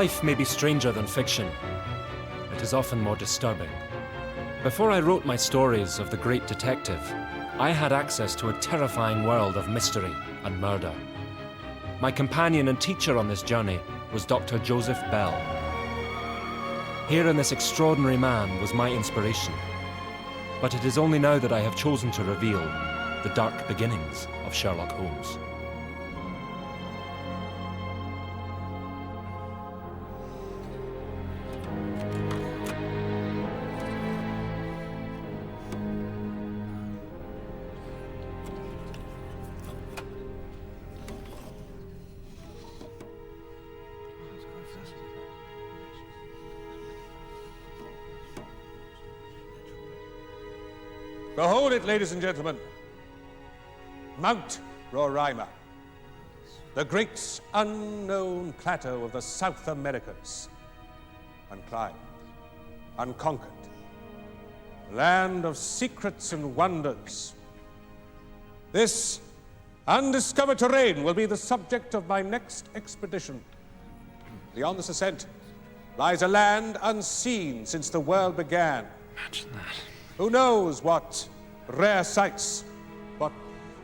Life may be stranger than fiction. It is often more disturbing. Before I wrote my stories of the great detective, I had access to a terrifying world of mystery and murder. My companion and teacher on this journey was Dr. Joseph Bell. Here in this extraordinary man was my inspiration. But it is only now that I have chosen to reveal the dark beginnings of Sherlock Holmes. Behold it, ladies and gentlemen. Mount Roraima, the great unknown plateau of the South Americas, unclimbed, unconquered, land of secrets and wonders. This undiscovered terrain will be the subject of my next expedition. Beyond this ascent lies a land unseen since the world began. Imagine that. Who knows what rare sights, what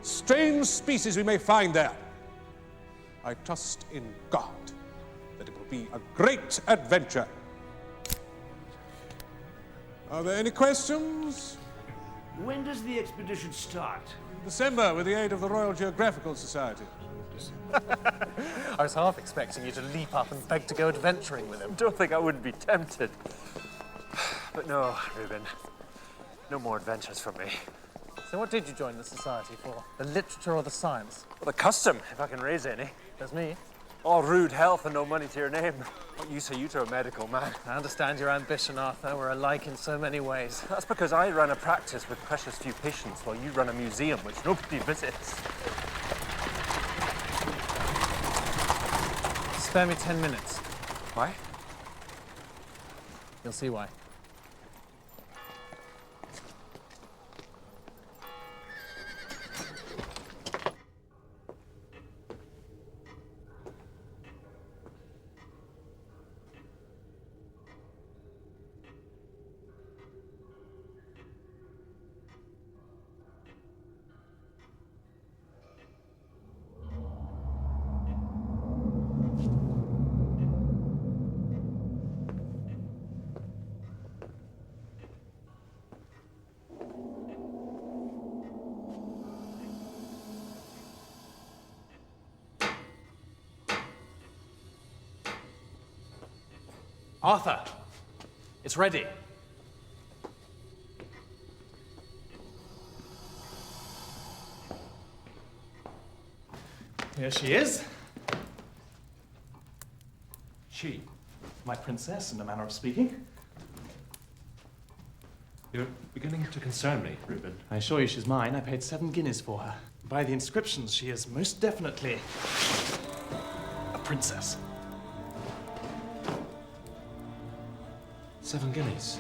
strange species we may find there. I trust in God that it will be a great adventure. Are there any questions? When does the expedition start? December, with the aid of the Royal Geographical Society. I was half expecting you to leap up and beg to go adventuring with him. Don't think I wouldn't be tempted. But no, Reuben. No more adventures for me. So what did you join the society for? The literature or the science? Well, the custom, if I can raise any. There's me. All rude health and no money to your name. What use are you to a medical man? I understand your ambition, Arthur. We're alike in so many ways. That's because I run a practice with precious few patients while you run a museum which nobody visits. Spare me 10 minutes. Why? You'll see why. Arthur, it's ready. Here she is. She, my princess, in a manner of speaking. You're beginning to concern me, Reuben. I assure you she's mine. I paid 7 guineas for her. By the inscriptions, she is most definitely a princess. 7 guineas.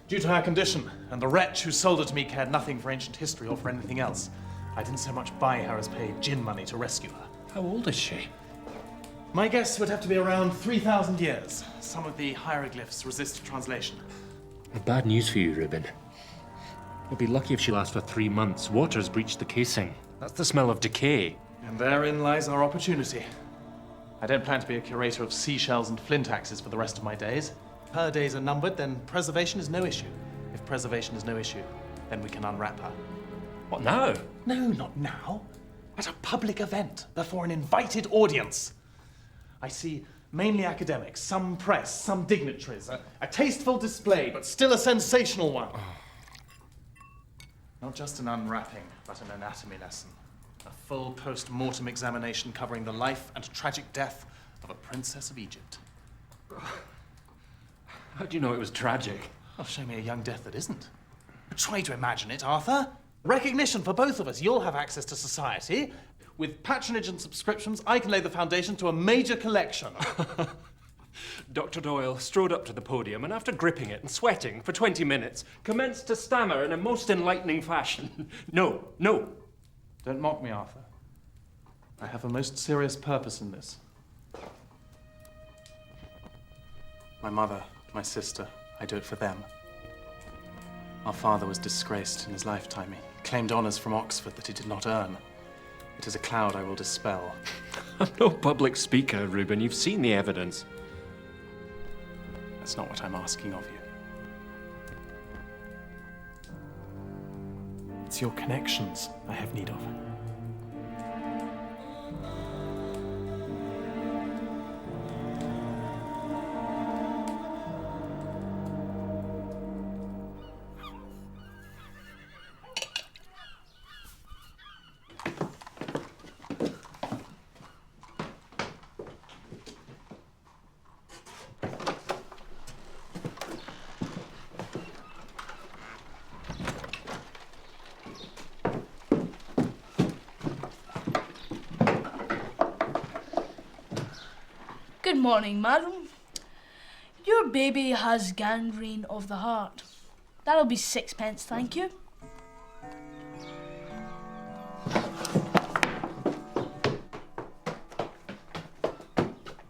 Due to her condition, and the wretch who sold her to me cared nothing for ancient history or for anything else, I didn't so much buy her as pay gin money to rescue her. How old is she? My guess would have to be around 3,000 years. Some of the hieroglyphs resist translation. Bad news for you, Reuben. You'll be lucky if she lasts for 3 months. Water's breached the casing. That's the smell of decay. And therein lies our opportunity. I don't plan to be a curator of seashells and flint axes for the rest of my days. If her days are numbered, then preservation is no issue. If preservation is no issue, then we can unwrap her. What, now? No, not now. At a public event, before an invited audience. I see mainly academics, some press, some dignitaries. A tasteful display, but still a sensational one. Not just an unwrapping, but an anatomy lesson. A full post-mortem examination covering the life and tragic death of a princess of Egypt. How do you know it was tragic? Well, show me a young death that isn't. Try to imagine it, Arthur. Recognition for both of us. You'll have access to society. With patronage and subscriptions, I can lay the foundation to a major collection. Dr. Doyle strode up to the podium and after gripping it and sweating for 20 minutes, commenced to stammer in a most enlightening fashion. No, no. Don't mock me, Arthur. I have a most serious purpose in this. My mother, my sister, I do it for them. Our father was disgraced in his lifetime. He claimed honours from Oxford that he did not earn. It is a cloud I will dispel. I'm no public speaker, Reuben. You've seen the evidence. That's not what I'm asking of you. It's your connections I have need of. Good morning, madam. Your baby has gangrene of the heart. That'll be 6p, thank you.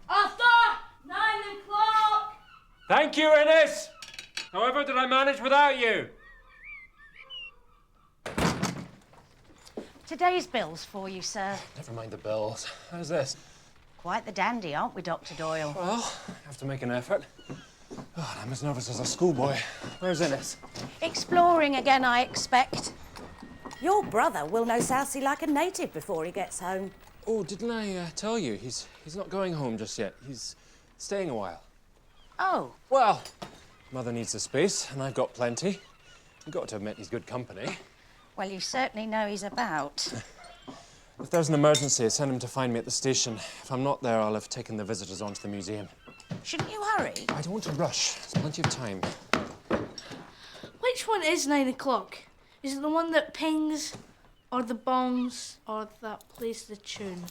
After 9 o'clock! Thank you, Innes! However did I manage without you? Today's bill's for you, sir. Never mind the bills. How's this? Quite the dandy, aren't we, Dr. Doyle? Well, I have to make an effort. God, I'm as nervous as a schoolboy. Where's Innes? Exploring again, I expect. Your brother will know Southsea like a native before he gets home. Oh, didn't I tell you? He's not going home just yet. He's staying a while. Oh, Well, Mother needs the space, and I've got plenty. You've got to admit he's good company. well, you certainly know he's about. If there's an emergency, send him to find me at the station. If I'm not there, I'll have taken the visitors on to the museum. Shouldn't you hurry? I don't want to rush. There's plenty of time. Which one is 9 o'clock? Is it the one that pings, or the bongs, or that plays the tune?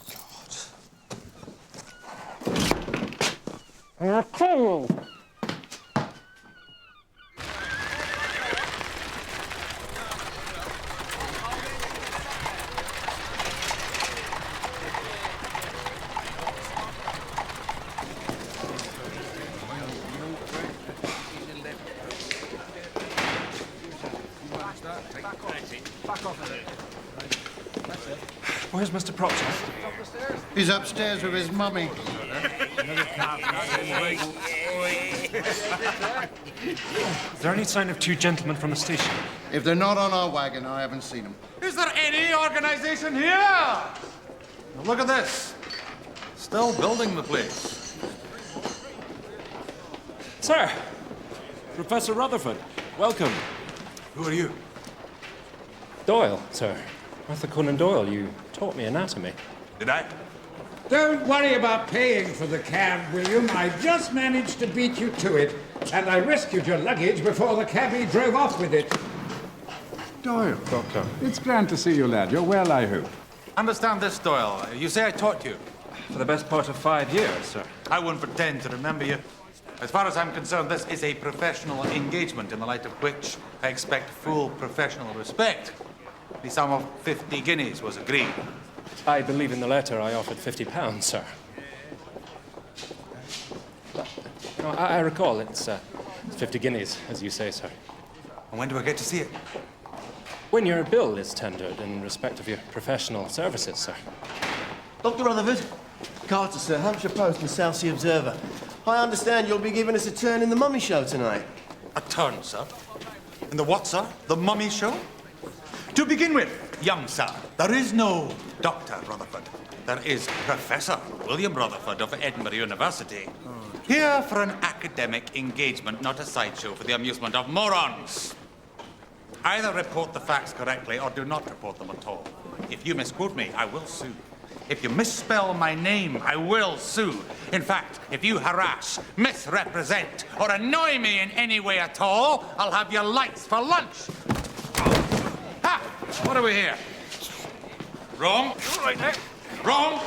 Where's Mr. Proctor? He's upstairs with his mummy. Is there any sign of two gentlemen from the station? If they're not on our wagon, I haven't seen them. Is there any organization here? Now look at this. Still building the place. Sir! Professor Rutherford, welcome. Who are you? Doyle, sir. Arthur Conan Doyle, you taught me anatomy. Did I? Don't worry about paying for the cab, William. I just managed to beat you to it, and I rescued your luggage before the cabbie drove off with it. Doyle, Doctor. It's grand to see you, lad. You're well, I hope. Understand this, Doyle. You say I taught you. For the best part of 5 years, sir. I won't pretend to remember you. As far as I'm concerned, this is a professional engagement, in the light of which I expect full professional respect. The sum of 50 guineas was agreed. I believe in the letter I offered £50, sir. No, I recall it's 50 guineas, as you say, sir. And when do I get to see it? When your bill is tendered in respect of your professional services, sir. Dr. Rutherford, Carter, sir, Hampshire Post and Southsea Observer. I understand you'll be giving us a turn in the mummy show tonight. A turn, sir? In the what, sir? The mummy show? To begin with, young sir, there is no Dr. Rutherford. There is Professor William Rutherford of Edinburgh University. Here for an academic engagement, not a sideshow for the amusement of morons. Either report the facts correctly or do not report them at all. If you misquote me, I will sue. If you misspell my name, I will sue. In fact, if you harass, misrepresent, or annoy me in any way at all, I'll have your lights for lunch. Ha! What are we here? Wrong. Right there. Wrong.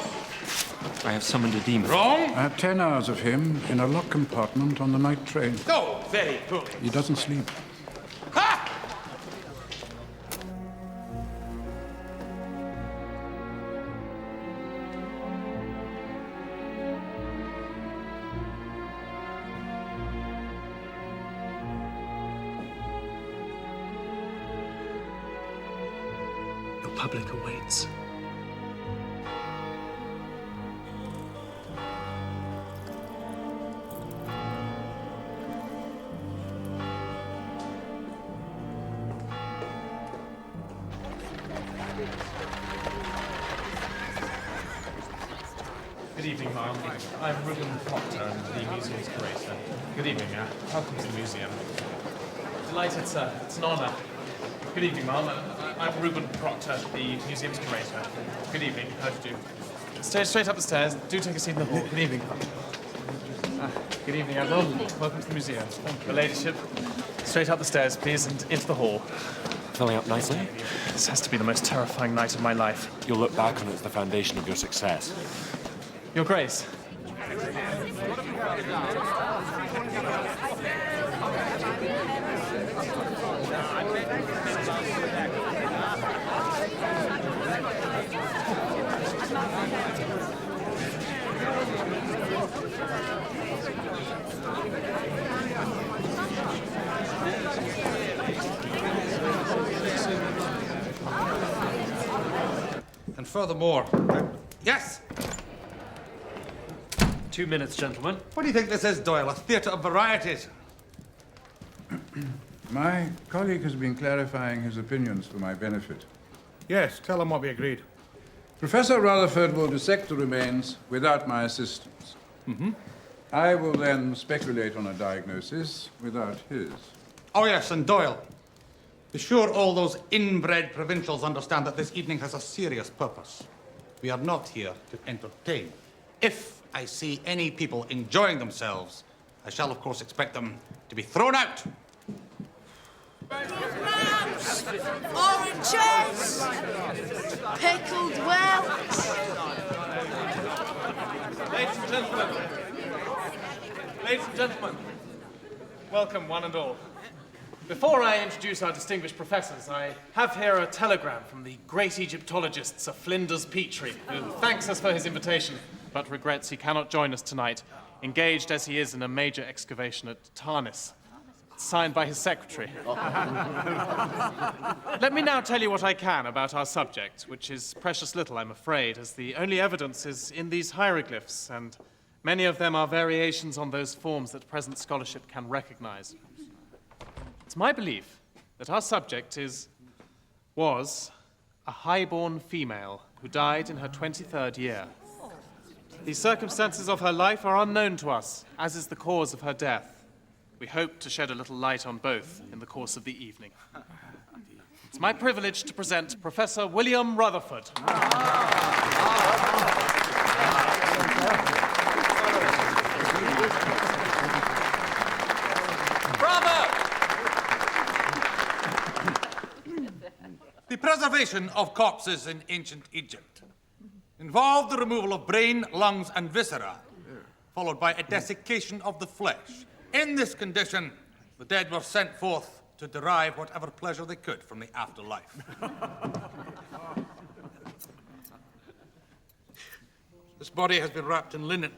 I have summoned a demon. Wrong. I had 10 hours of him in a locked compartment on the night train. Oh, very good. He doesn't sleep. Ha! public awaits. Good evening, ma'am. I'm Reuben Proctor, the museum's curator. Good evening. Welcome to the museum. Delighted, sir. It's an honour. Good evening, ma'am. I'm Reuben Proctor, the museum's curator. Good evening. How do you do? Stay straight up the stairs. Do take a seat in the hall. Good evening. Good evening, Admiral. Welcome to the museum. Thank you. Your ladyship, straight up the stairs, please, and into the hall. Filling up nicely? This has to be the most terrifying night of my life. You'll look back on it as the foundation of your success. Your Grace. And furthermore, yes? 2 minutes, gentlemen. What do you think this is, Doyle? A theatre of varieties? My colleague has been clarifying his opinions for my benefit. Yes, tell him what we agreed. Professor Rutherford will dissect the remains without my assistance. I will then speculate on a diagnosis without his. Oh, yes, and Doyle. Be sure all those inbred provincials understand that this evening has a serious purpose. We are not here to entertain. If I see any people enjoying themselves, I shall, of course, expect them to be thrown out. Grapes, oranges, pickled whelks. Ladies and gentlemen, welcome one and all. Before I introduce our distinguished professors, I have here a telegram from the great Egyptologist Sir Flinders Petrie, who thanks us for his invitation, but regrets he cannot join us tonight, engaged as he is in a major excavation at Tarnis. Signed by his secretary. Let me now tell you what I can about our subject, which is precious little, I'm afraid, as the only evidence is in these hieroglyphs, and many of them are variations on those forms that present scholarship can recognize. It's my belief that our subject was a high-born female who died in her 23rd year. The circumstances of her life are unknown to us, as is the cause of her death. We hope to shed a little light on both in the course of the evening. It's my privilege to present Professor William Rutherford. Bravo! The preservation of corpses in ancient Egypt involved the removal of brain, lungs, and viscera, followed by a desiccation of the flesh. In this condition, the dead were sent forth to derive whatever pleasure they could from the afterlife. This body has been wrapped in linen.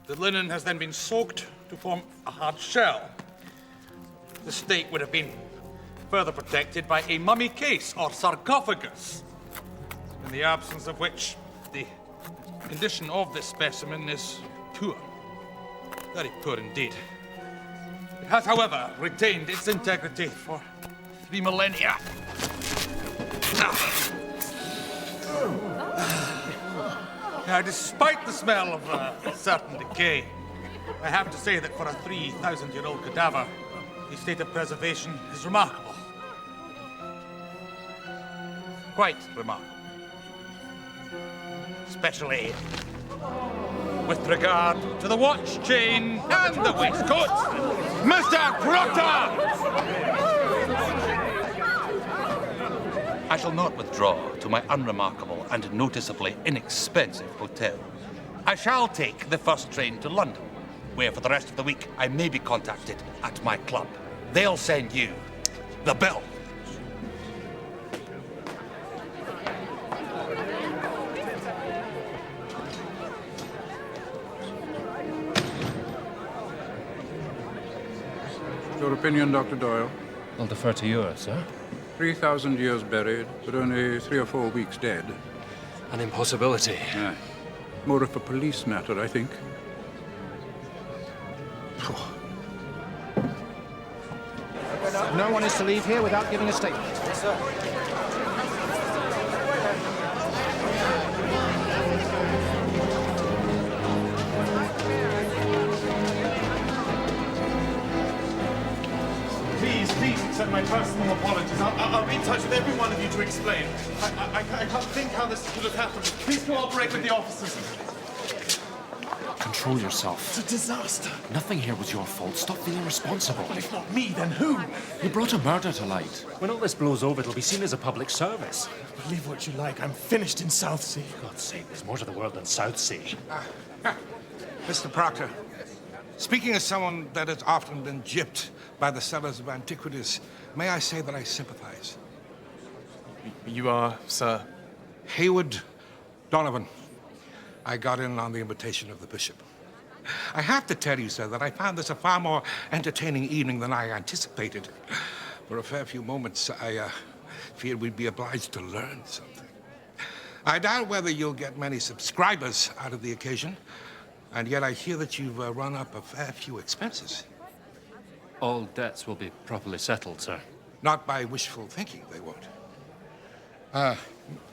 The linen has then been soaked to form a hard shell. The steak would have been further protected by a mummy case or sarcophagus, in the absence of which the condition of this specimen is poor. Very poor indeed. It has, however, retained its integrity for 3 millennia. Now, despite the smell of a certain decay, I have to say that for a 3,000-year-old cadaver, the state of preservation is remarkable. Quite remarkable. Especially with regard to the watch chain and the waistcoat. Mr. Proctor! I shall not withdraw to my unremarkable and noticeably inexpensive hotel. I shall take the first train to London, where for the rest of the week I may be contacted at my club. They'll send you the bill. Your opinion, Dr. Doyle? I'll defer to yours, sir. 3,000 years buried, but only 3 or 4 weeks dead. An impossibility. Aye. More of a police matter, I think. No one is to leave here without giving a statement. Yes, sir. Please accept my personal apologies. I'll be in touch with every one of you to explain. I can't think how this could have happened. Please cooperate with the officers. Control yourself. It's a disaster. Nothing here was your fault. Stop feeling responsible. Well, if not me, then who? You brought a murder to light. When all this blows over, it'll be seen as a public service. Believe what you like. I'm finished in Southsea. For God's sake, there's more to the world than Southsea. Mr. Proctor, speaking as someone that has often been gypped by the sellers of antiquities, may I say that I sympathize? You are, sir? Hayward Donovan. I got in on the invitation of the bishop. I have to tell you, sir, that I found this a far more entertaining evening than I anticipated. For a fair few moments, I feared we'd be obliged to learn something. I doubt whether you'll get many subscribers out of the occasion, and yet I hear that you've run up a fair few expenses. All debts will be properly settled, sir. Not by wishful thinking, they won't.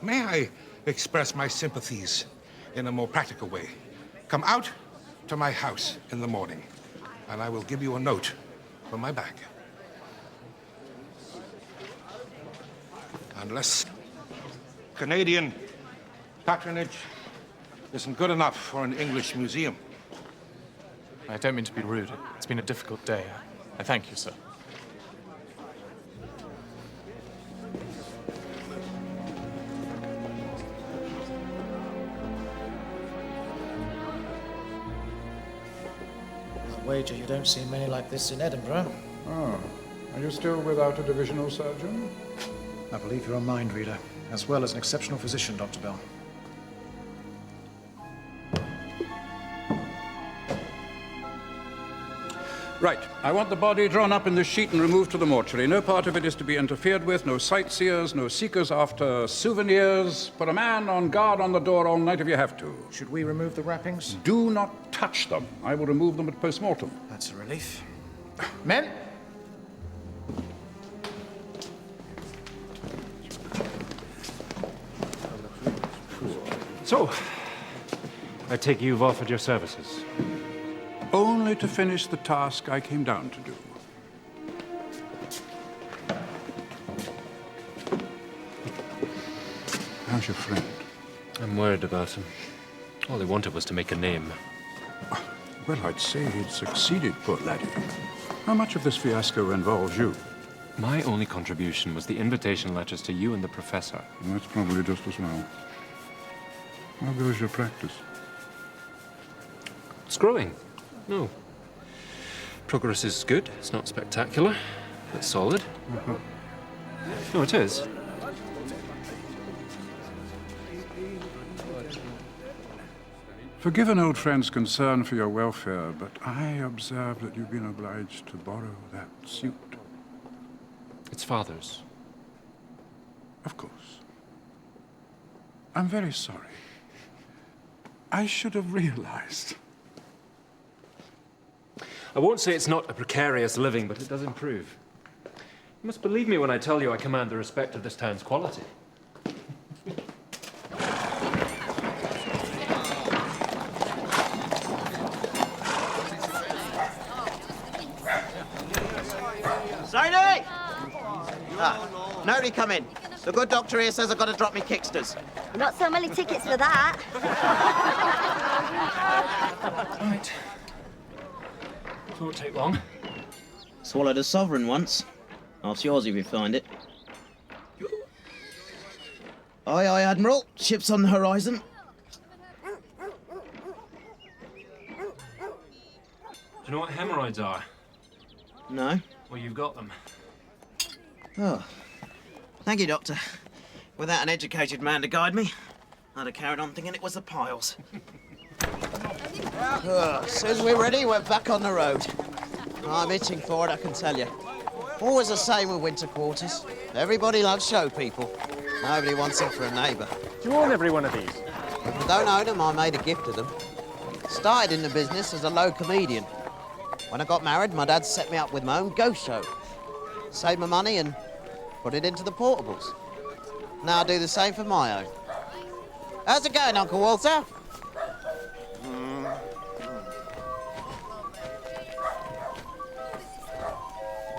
May I express my sympathies in a more practical way? Come out to my house in the morning, and I will give you a note from my bank. Unless Canadian patronage isn't good enough for an English museum. I don't mean to be rude. It's been a difficult day. I thank you, sir. I wager you don't see many like this in Edinburgh. Oh, are you still without a divisional surgeon? I believe you're a mind reader, as well as an exceptional physician, Dr. Bell. Right. I want the body drawn up in this sheet and removed to the mortuary. No part of it is to be interfered with. No sightseers, no seekers after souvenirs. Put a man on guard on the door all night if you have to. Should we remove the wrappings? Do not touch them. I will remove them at post-mortem. That's a relief. Men! So, I take you've offered your services. Only to finish the task I came down to do. How's your friend? I'm worried about him. All he wanted was to make a name. Well, I'd say he'd succeeded, poor laddie. How much of this fiasco involves you? My only contribution was the invitation letters to you and the professor. That's probably just as well. How goes your practice? It's growing. No. Progress is good. It's not spectacular. It's solid. No, it is. Forgive an old friend's concern for your welfare, but I observe that you've been obliged to borrow that suit. It's father's. Of course. I'm very sorry. I should have realized. I won't say it's not a precarious living, but it does improve. You must believe me when I tell you I command the respect of this town's quality. Sadie! Nobody come in. The good doctor here says I've got to drop me kicksters. Not so many tickets for that. Right. It won't take long. Swallowed a sovereign once. Ask yours if you find it. Aye, aye, Admiral. Ships on the horizon. Do you know what hemorrhoids are? No. Well, you've got them. Oh. Thank you, Doctor. Without an educated man to guide me, I'd have carried on thinking it was the piles. As soon as we're ready, we're back on the road. I'm itching for it, I can tell you. Always the same with winter quarters. Everybody loves show people. Nobody wants them for a neighbour. Do you own every one of these? I don't own them, I made a gift of them. Started in the business as a low comedian. When I got married, my dad set me up with my own ghost show. Saved my money and put it into the portables. Now I do the same for my own. How's it going, Uncle Walter?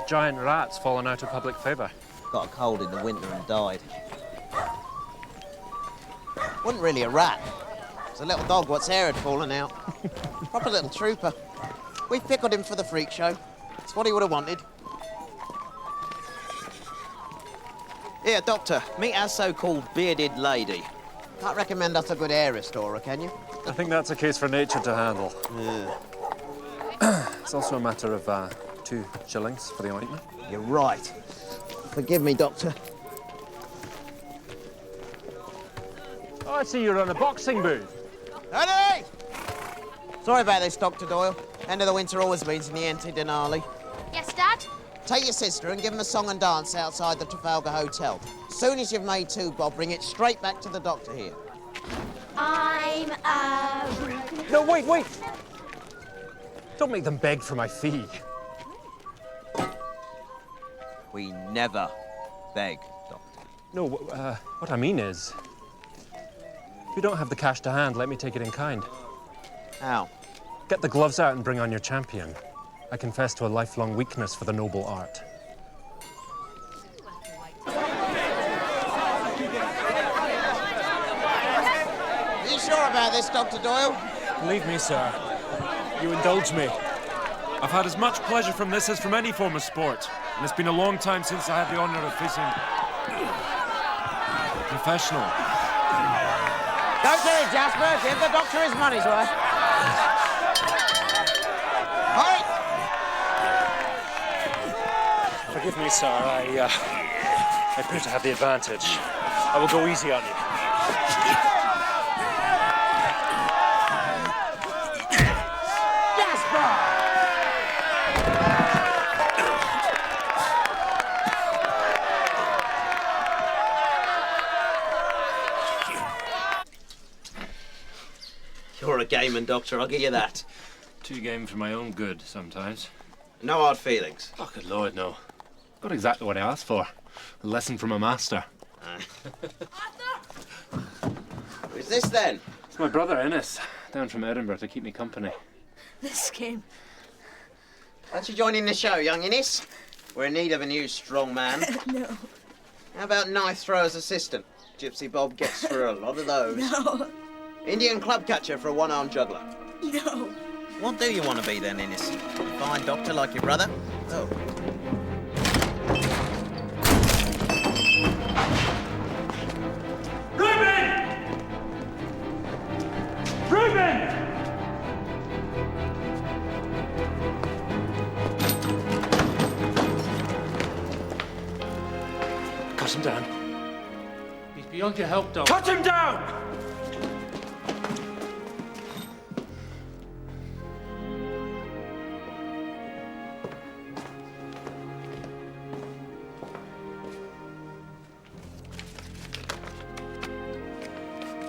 Giant rat's fallen out of public favour. Got a cold in the winter and died. Wasn't really a rat. It was a little dog what's hair had fallen out. Proper little trooper. We pickled him for the freak show. It's what he would have wanted. Here, Doctor, meet our so-called bearded lady. Can't recommend us a good hair restorer, can you? I think that's a case for nature to handle. Yeah. It's also a matter of 2 shillings for the ointment. You're right. Forgive me, Doctor. Oh, I see you're on a boxing booth. Eddie! Sorry about this, Dr. Doyle. End of the winter always means in the anti-denali. Yes, Dad? Take your sister and give them a song and dance outside the Trafalgar Hotel. Soon as you've made 2 bob, bring it straight back to the doctor here. I'm a... No, wait! Don't make them beg for my fee. We never beg, Doctor. No, what I mean is, if you don't have the cash to hand, let me take it in kind. How? Get the gloves out and bring on your champion. I confess to a lifelong weakness for the noble art. Are you sure about this, Dr. Doyle? Believe me, sir. You indulge me. I've had as much pleasure from this as from any form of sport, and it's been a long time since I had the honour of facing a professional. Don't do it, Jasper. Give the doctor his money's worth. Hurry! Forgive me, sir. I appear to have the advantage. I will go easy on you. You're a gamer, Doctor, I'll give you that. Too game for my own good, sometimes. No hard feelings. Oh, good Lord, no. Got exactly what I asked for. A lesson from a master. Who's this, then? It's my brother, Innes, down from Edinburgh to keep me company. This game. Won't you join in the show, young Innes? We're in need of a new strong man. No. How about knife thrower's assistant? Gypsy Bob gets through a lot of those. No. Indian club catcher for a one-armed juggler. No. What do you want to be then, Innes? A fine doctor like your brother? Oh. Reuben! Cut him down. He's beyond your help, Doc. Cut him down!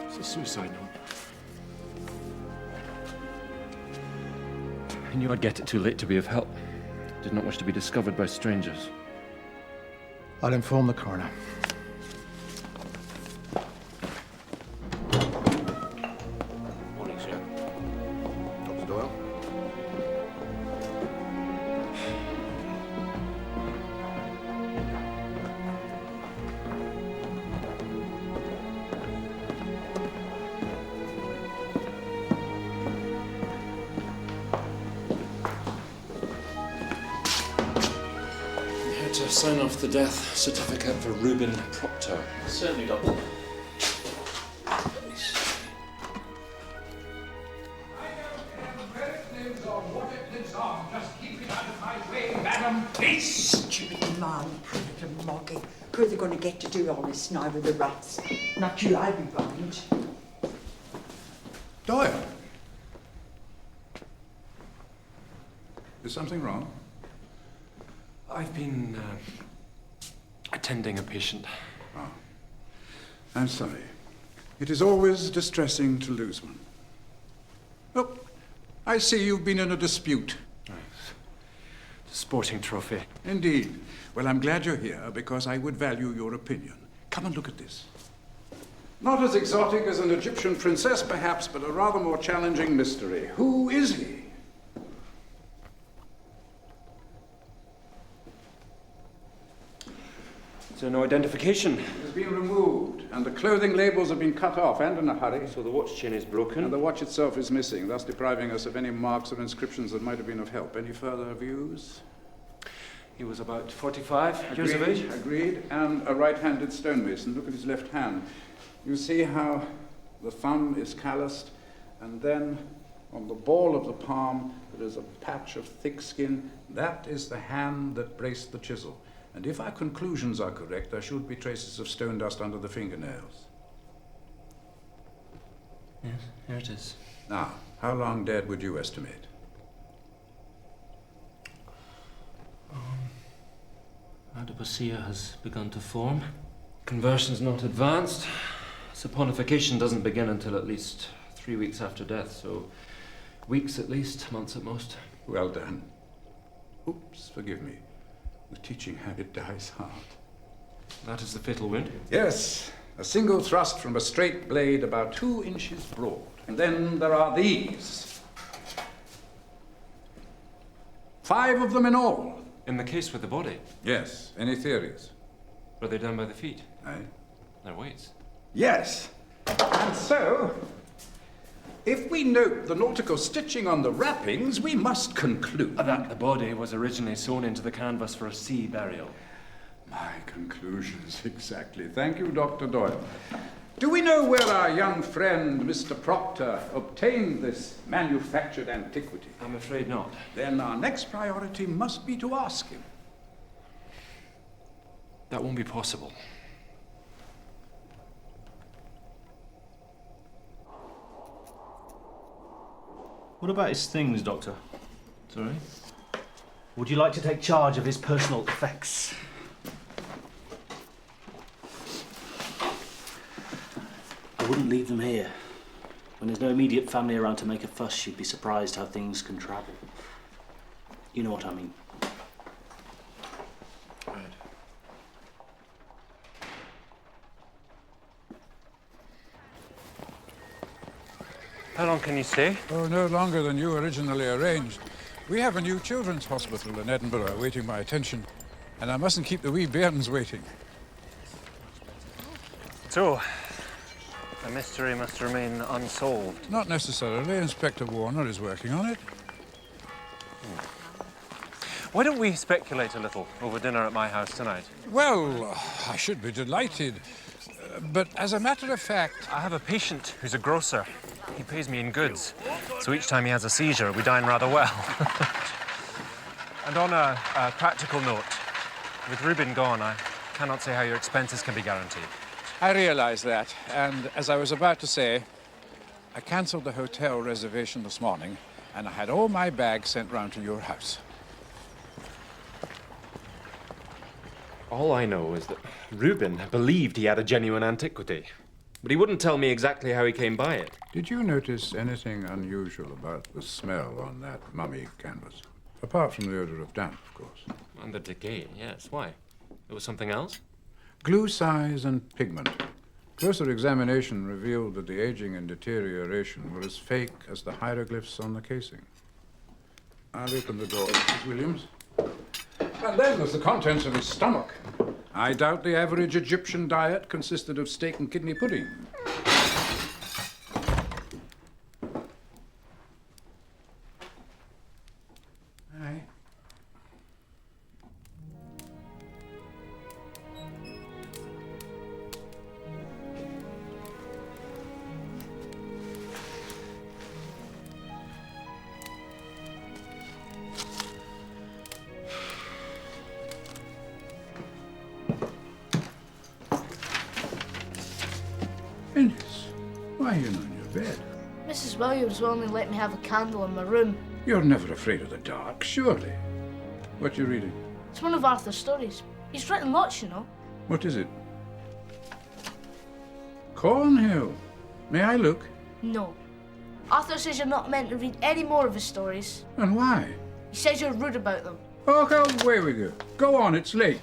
It's a suicide note. I knew I'd get it too late to be of help. Did not wish to be discovered by strangers. I'll inform the coroner. Morning, sir. Dr. Doyle? To sign off the death certificate for Reuben Proctor. Certainly, Doctor. Stupid man, Predator Moggy. Who are they going to get to do all this now with the rats? Not you, I'll be bound. Doyle! Is something wrong? I've been tending a patient. Oh. I'm sorry. It is always distressing to lose one. Oh, I see you've been in a dispute. Sporting trophy. Indeed. Well, I'm glad you're here because I would value your opinion. Come and look at this. Not as exotic as an Egyptian princess, perhaps, but a rather more challenging mystery. Who is he? So no identification. It has been removed, and the clothing labels have been cut off, and in a hurry. So the watch chain is broken. And the watch itself is missing, thus depriving us of any marks or inscriptions that might have been of help. Any further views? He was about 45 years of age. Agreed. And a right-handed stonemason. Look at his left hand. You see how the thumb is calloused, and then on the ball of the palm there is a patch of thick skin. That is the hand that braced the chisel. And if our conclusions are correct, there should be traces of stone dust under the fingernails. Yes, here it is. Now, how long dead would you estimate? Adipocea has begun to form. Conversion's not advanced. Saponification doesn't begin until at least 3 weeks after death, so weeks at least, months at most. Well done. Oops, forgive me. The teaching habit dies hard. That is the fatal wound? Yes. A single thrust from a straight blade about 2 inches broad. And then there are these. 5 of them in all. In the case with the body? Yes. Any theories? Were they done by the feet? Aye. Their weights? Yes. And so, if we note the nautical stitching on the wrappings, we must conclude that the body was originally sewn into the canvas for a sea burial. My conclusions, exactly. Thank you, Dr. Doyle. Do we know where our young friend, Mr. Proctor, obtained this manufactured antiquity? I'm afraid not. Then our next priority must be to ask him. That won't be possible. What about his things, Doctor? Sorry? Would you like to take charge of his personal effects? I wouldn't leave them here. When there's no immediate family around to make a fuss, you'd be surprised how things can travel. You know what I mean. Right. How long can you stay? Oh, no longer than you originally arranged. We have a new children's hospital in Edinburgh awaiting my attention, and I mustn't keep the wee bairns waiting. So, the mystery must remain unsolved. Not necessarily. Inspector Warner is working on it. Why don't we speculate a little over dinner at my house tonight? Well, I should be delighted. But as a matter of fact... I have a patient who's a grocer. He pays me in goods. So each time he has a seizure, we dine rather well. And on a practical note, with Reuben gone, I cannot say how your expenses can be guaranteed. I realize that. And as I was about to say, I cancelled the hotel reservation this morning, and I had all my bags sent round to your house. All I know is that Reuben believed he had a genuine antiquity, but he wouldn't tell me exactly how he came by it. Did you notice anything unusual about the smell on that mummy canvas? Apart from the odor of damp, of course. And the decay, yes. Why? There was something else? Glue size and pigment. Closer examination revealed that the aging and deterioration were as fake as the hieroglyphs on the casing. I'll open the door, Mrs. Williams. And then there's the contents of his stomach. I doubt the average Egyptian diet consisted of steak and kidney pudding. Aye. Innes, why are you not in your bed? Mrs. Williams will only let me have a candle in my room. You're never afraid of the dark, surely. What you reading? It's one of Arthur's stories. He's written lots, you know. What is it? Cornhill. May I look? No. Arthur says you're not meant to read any more of his stories. And why? He says you're rude about them. Oh, go away with you. Go on, it's late.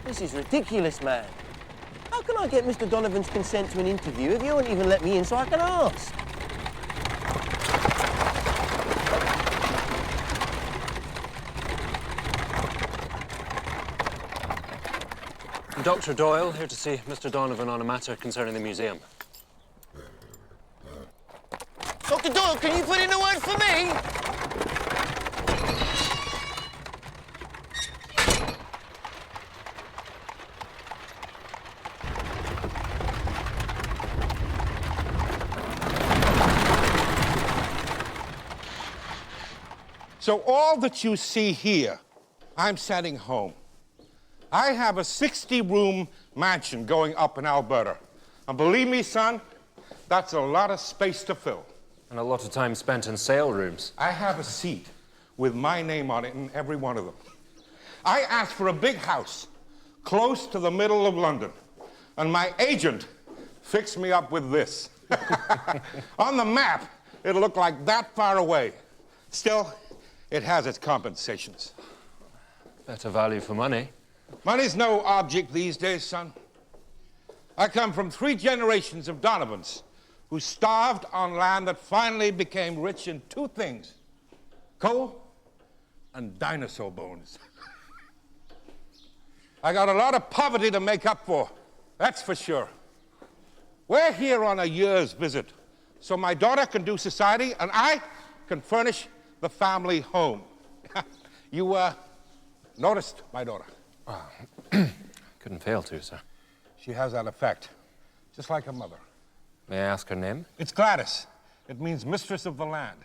This is ridiculous, man. How can I get Mr. Donovan's consent to an interview if you won't even let me in so I can ask? Dr. Doyle, here to see Mr. Donovan on a matter concerning the museum. Dr. Doyle, can you put in a word for me? So all that you see here, I'm sending home. I have a 60-room mansion going up in Alberta. And believe me, son, that's a lot of space to fill. And a lot of time spent in sale rooms. I have a seat with my name on it in every one of them. I asked for a big house close to the middle of London. And my agent fixed me up with this. On the map, it'll look like that far away. Still, it has its compensations. Better value for money. Money's no object these days, son. I come from 3 generations of Donovans who starved on land that finally became rich in 2 things: coal and dinosaur bones. I got a lot of poverty to make up for, that's for sure. We're here on a year's visit, so my daughter can do society and I can furnish the family home. You noticed my daughter? Couldn't fail to, sir. She has that effect, just like her mother. May I ask her name? It's Gladys. It means mistress of the land.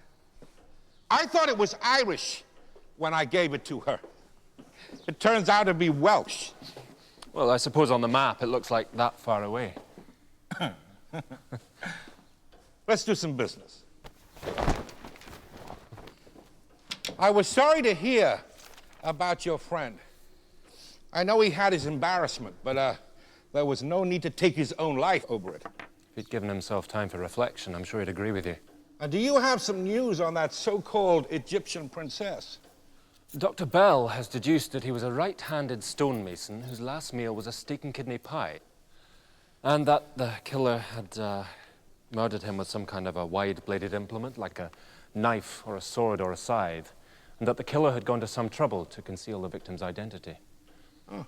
I thought it was Irish when I gave it to her. It turns out to be Welsh. Well, I suppose on the map it looks like that far away. Let's do some business. I was sorry to hear about your friend. I know he had his embarrassment, but there was no need to take his own life over it. If he'd given himself time for reflection, I'm sure he'd agree with you. Do you have some news on that so-called Egyptian princess? Dr. Bell has deduced that he was a right-handed stonemason whose last meal was a steak and kidney pie, and that the killer had murdered him with some kind of a wide-bladed implement, like a knife or a sword or a scythe, and that the killer had gone to some trouble to conceal the victim's identity. Oh.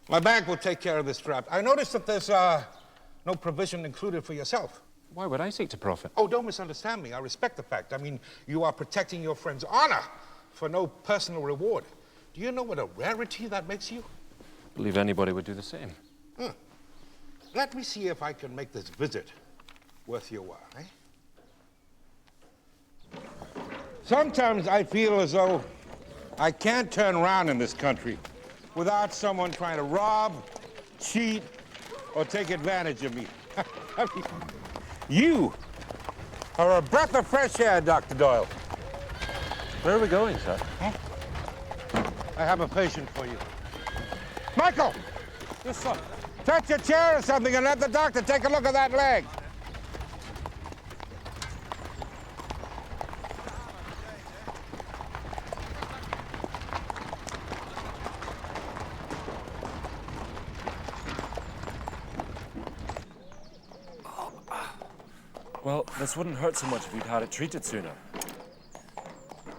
My bank will take care of this draft. I noticed that there's no provision included for yourself. Why would I seek to profit? Oh, don't misunderstand me. I respect the fact. I mean, you are protecting your friend's honor for no personal reward. Do you know what a rarity that makes you? I believe anybody would do the same. Let me see if I can make this visit worth your while, eh? Sometimes I feel as though I can't turn around in this country without someone trying to rob, cheat, or take advantage of me. I mean, you are a breath of fresh air, Dr. Doyle. Where are we going, sir? I have a patient for you. Michael! Yes, sir. Touch your chair or something and let the doctor take a look at that leg. Well, this wouldn't hurt so much if you'd had it treated sooner.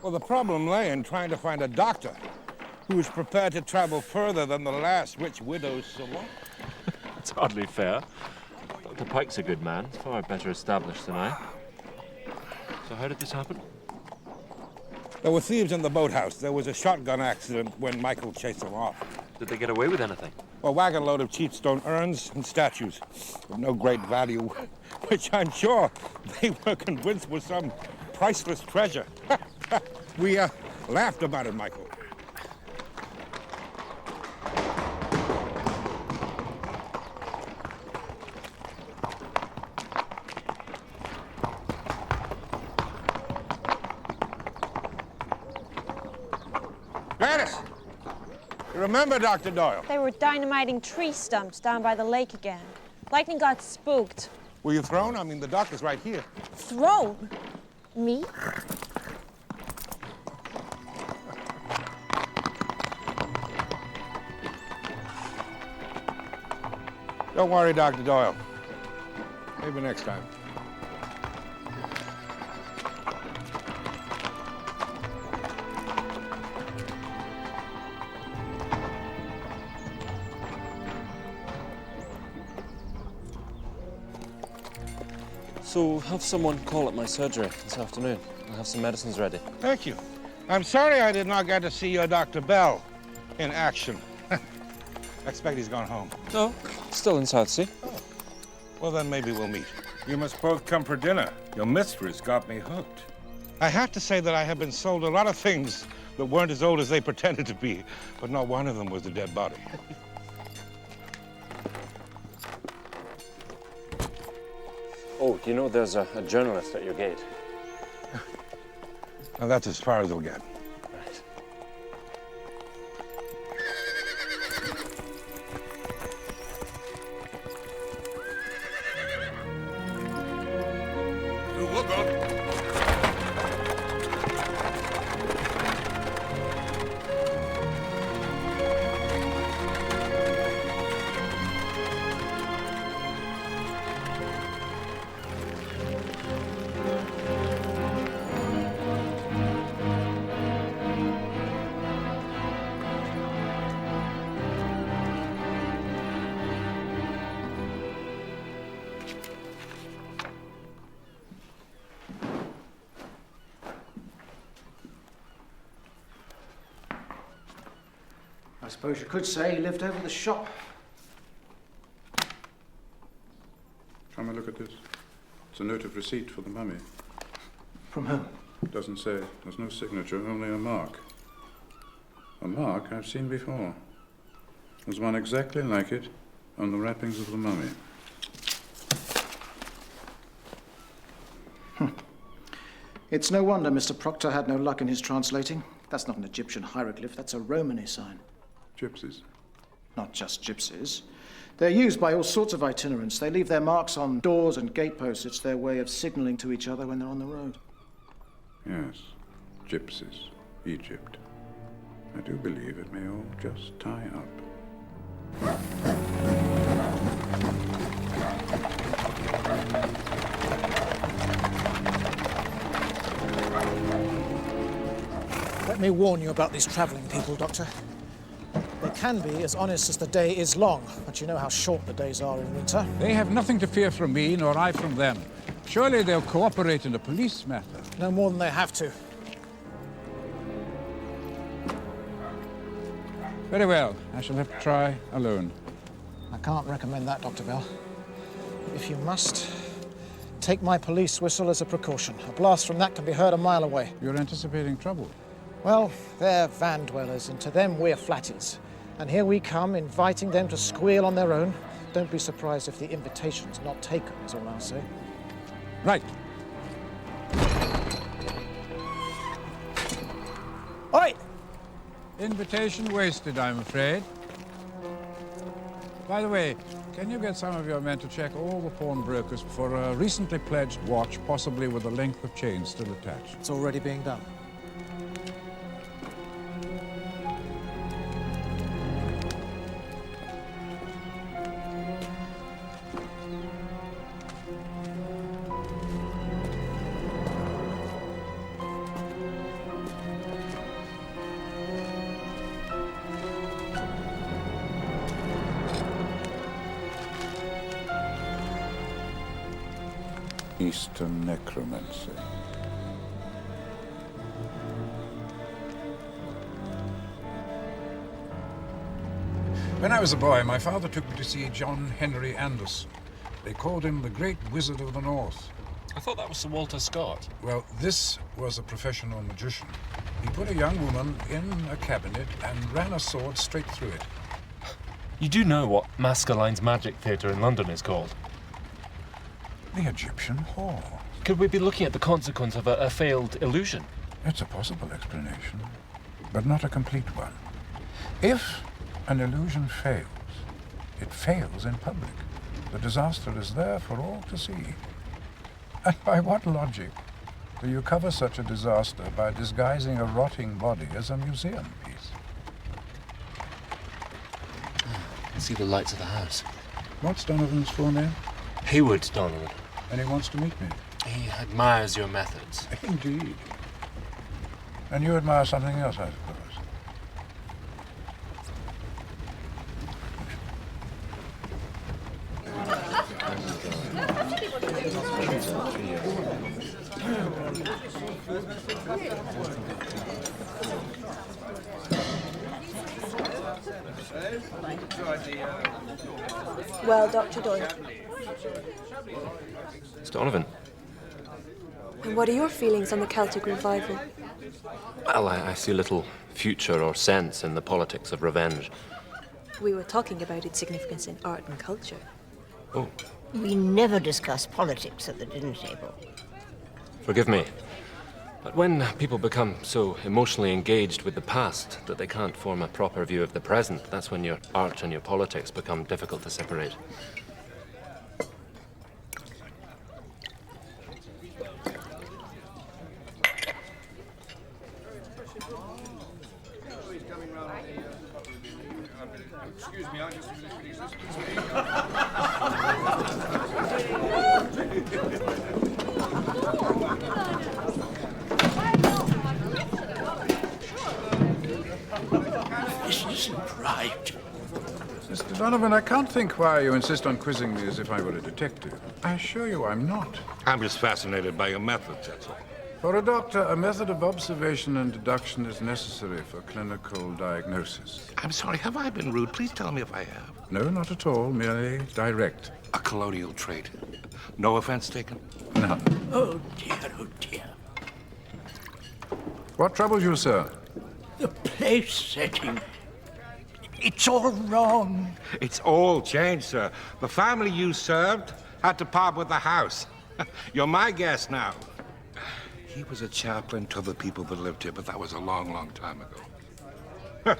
Well, the problem lay in trying to find a doctor who was prepared to travel further than the last rich widow's salon. It's hardly fair. Dr. Pike's a good man, far better established than I. So how did this happen? There were thieves in the boathouse. There was a shotgun accident when Michael chased them off. Did they get away with anything? A wagon load of cheap stone urns and statues of no great value, which I'm sure they were convinced was some priceless treasure. We laughed about it, Michael. Gladys, you remember Dr. Doyle? They were dynamiting tree stumps down by the lake again. Lightning got spooked. Were you thrown? I mean, the doctor's right here. Thrown? Me? Don't worry, Dr. Doyle. Maybe next time. So, have someone call at my surgery this afternoon. I'll have some medicines ready. Thank you. I'm sorry I did not get to see your Dr. Bell in action. I expect he's gone home. No, still in Southsea. Oh. Well, then maybe we'll meet. You must both come for dinner. Your mistress got me hooked. I have to say that I have been sold a lot of things that weren't as old as they pretended to be, but not one of them was a dead body. Oh, you know there's a journalist at your gate? Now, that's as far as they'll get. Right. I suppose you could say he lived over the shop. Come and look at this. It's a note of receipt for the mummy. From whom? It doesn't say. There's no signature, only a mark. A mark I've seen before. There's one exactly like it on the wrappings of the mummy. It's no wonder Mr. Proctor had no luck in his translating. That's not an Egyptian hieroglyph, that's a Romany sign. Gypsies. Not just gypsies. They're used by all sorts of itinerants. They leave their marks on doors and gateposts. It's their way of signalling to each other when they're on the road. Yes, gypsies, Egypt. I do believe it may all just tie up. Let me warn you about these travelling people, Doctor. They can be as honest as the day is long, but you know how short the days are in winter. They have nothing to fear from me, nor I from them. Surely they'll cooperate in a police matter. No more than they have to. Very well. I shall have to try alone. I can't recommend that, Dr. Bell. If you must, take my police whistle as a precaution. A blast from that can be heard a mile away. You're anticipating trouble. Well, they're van dwellers, and to them we're flatties. And here we come, inviting them to squeal on their own. Don't be surprised if the invitation's not taken, is all I'll say. Right. Oi! Invitation wasted, I'm afraid. By the way, can you get some of your men to check all the pawnbrokers for a recently pledged watch, possibly with a length of chain still attached? It's already being done. Eastern necromancy. When I was a boy, my father took me to see John Henry Anderson. They called him the Great Wizard of the North. I thought that was Sir Walter Scott. Well, this was a professional magician. He put a young woman in a cabinet and ran a sword straight through it. You do know what Maskelyne's Magic Theatre in London is called? The Egyptian Hall. Could we be looking at the consequence of a failed illusion? It's a possible explanation, but not a complete one. If an illusion fails, it fails in public. The disaster is there for all to see. And by what logic do you cover such a disaster by disguising a rotting body as a museum piece? I can see the lights of the house. What's Donovan's full name? Haywood Donovan. And he wants to meet me. He admires your methods. Indeed. And you admire something else, I suppose. Well, Dr. Doyle. It's Donovan. And what are your feelings on the Celtic revival? Well, I see little future or sense in the politics of revenge. We were talking about its significance in art and culture. Oh, We never discuss politics at the dinner table. forgive me. But when people become so emotionally engaged with the past that they can't form a proper view of the present, that's when your art and your politics become difficult to separate. Excuse me, I just finished reading this. This isn't right. Mr. Donovan, I can't think why you insist on quizzing me as if I were a detective. I assure you I'm not. I'm just fascinated by your methods, that's all. For a doctor, a method of observation and deduction is necessary for clinical diagnosis. I'm sorry, have I been rude? Please tell me if I have. No, not at all. Merely direct. A colonial trait. No offense taken? None. Oh dear. What troubles you, sir? The place setting. It's all wrong. It's all changed, sir. The family you served had to part with the house. You're my guest now. He was a chaplain to the people that lived here, but that was a long, long time ago.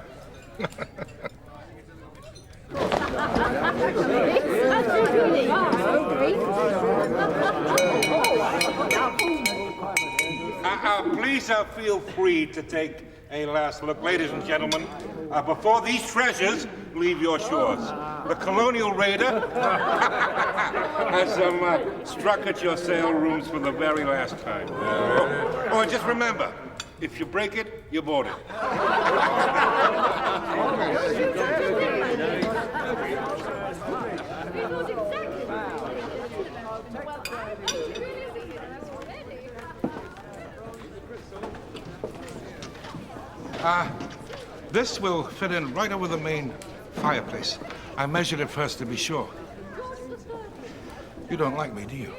Please feel free to take a last look. Ladies and gentlemen, before these treasures leave your shores, the colonial raider has struck at your sale rooms for the very last time. Oh, and just remember, if you break it, you board it. This will fit in right over the main fireplace. I measured it first to be sure. You don't like me, do you?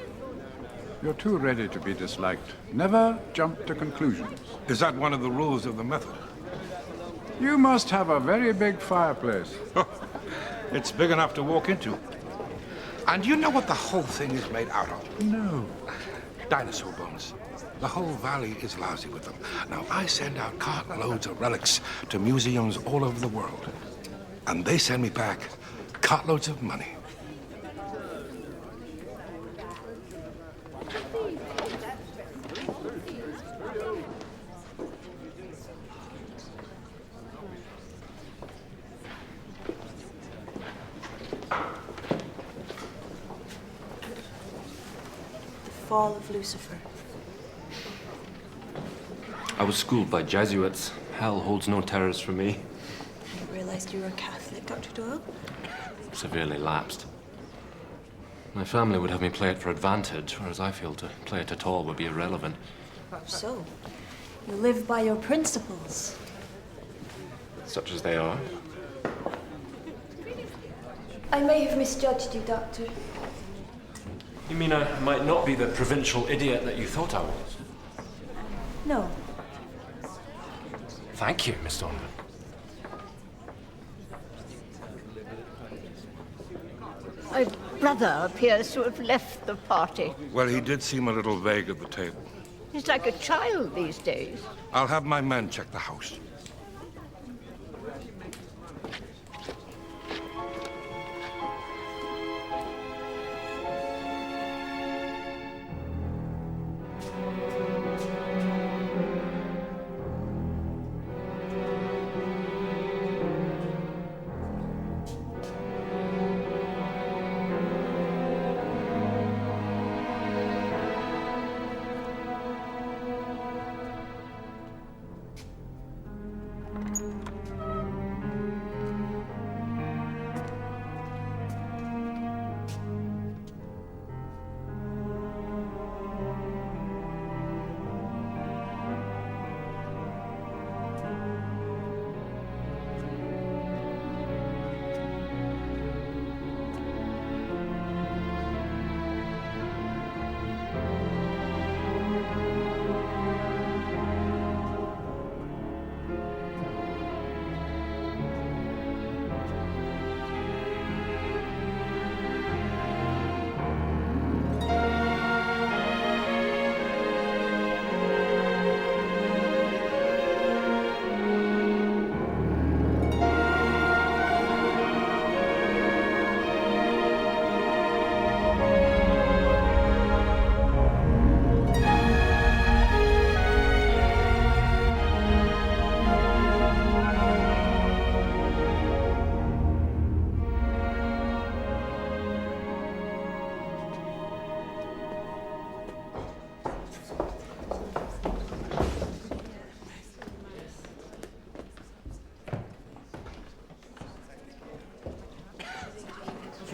You're too ready to be disliked. Never jump to conclusions. Is that one of the rules of the method? You must have a very big fireplace. It's big enough to walk into. And you know what the whole thing is made out of? No. Dinosaur bones. The whole valley is lousy with them. Now, I send out cartloads of relics to museums all over the world. And they send me back cartloads of money. The Fall of Lucifer. I was schooled by Jesuits. Hell holds no terrors for me. I realized you were a Catholic, Dr. Doyle. Severely lapsed. My family would have me play it for advantage, whereas I feel to play it at all would be irrelevant. So, you live by your principles. Such as they are. I may have misjudged you, Doctor. You mean I might not be the provincial idiot that you thought I was? No. Thank you, Miss Donovan. My brother appears to have left the party. Well, he did seem a little vague at the table. He's like a child these days. I'll have my men check the house.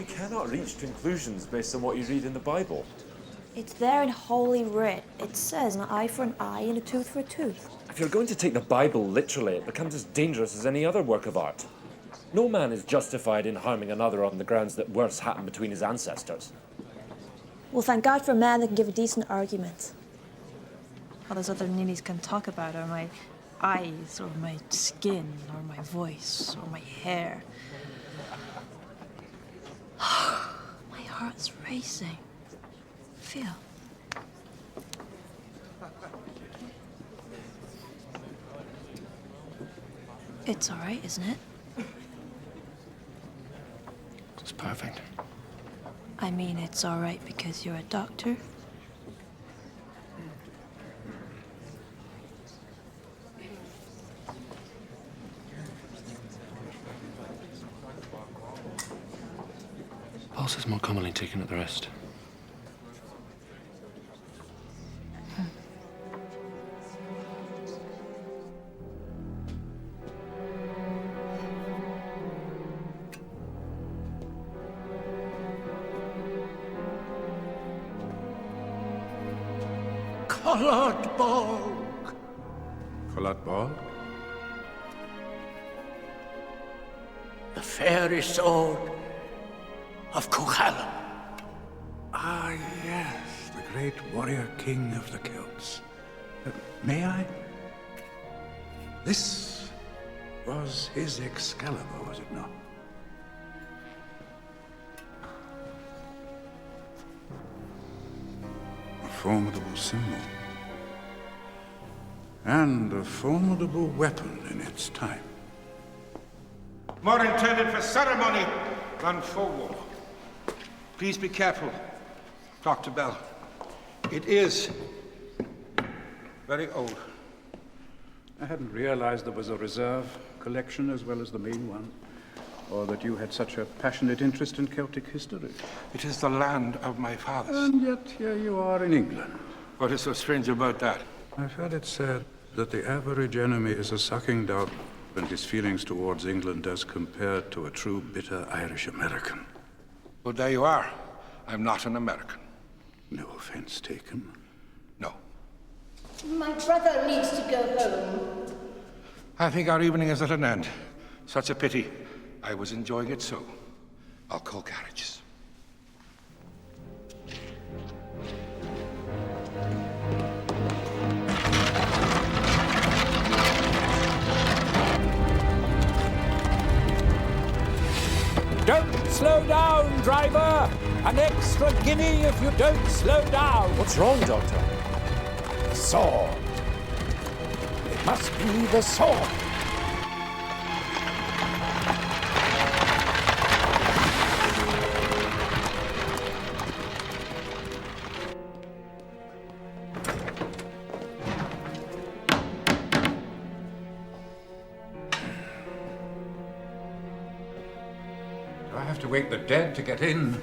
Cannot reach conclusions based on what you read in the Bible. It's there in Holy Writ. It says an eye for an eye and a tooth for a tooth. If you're going to take the Bible literally, it becomes as dangerous as any other work of art. No man is justified in harming another on the grounds that worse happened between his ancestors. Well, thank God for a man that can give a decent argument. All those other ninnies can talk about are my eyes, or my skin, or my voice, or my hair. My heart's racing. Feel. It's all right, isn't it? It's perfect. I mean, it's all right because you're a doctor. Pulse is more commonly taken at the wrist. Coloured Bog. Coloured Bog? The fairy sword of Cuchulainn. Ah, yes, the great warrior king of the Celts. May I? This was his Excalibur, was it not? A formidable symbol. And a formidable weapon in its time. More intended for ceremony than for war. Please be careful, Dr. Bell. It is very old. I hadn't realized there was a reserve collection as well as the main one, or that you had such a passionate interest in Celtic history. It is the land of my fathers. And yet here you are in England. What is so strange about that? I've heard it said that the average enemy is a sucking dog, and his feelings towards England as compared to a true bitter Irish American. Well, there you are. I'm not an American. No offense taken. No. My brother needs to go home. I think our evening is at an end. Such a pity. I was enjoying it so. I'll call carriages. slow down, driver! An extra guinea if you don't slow down! What's wrong, Doctor? The sword. It must be the sword. Do I have to wake the dead to get in?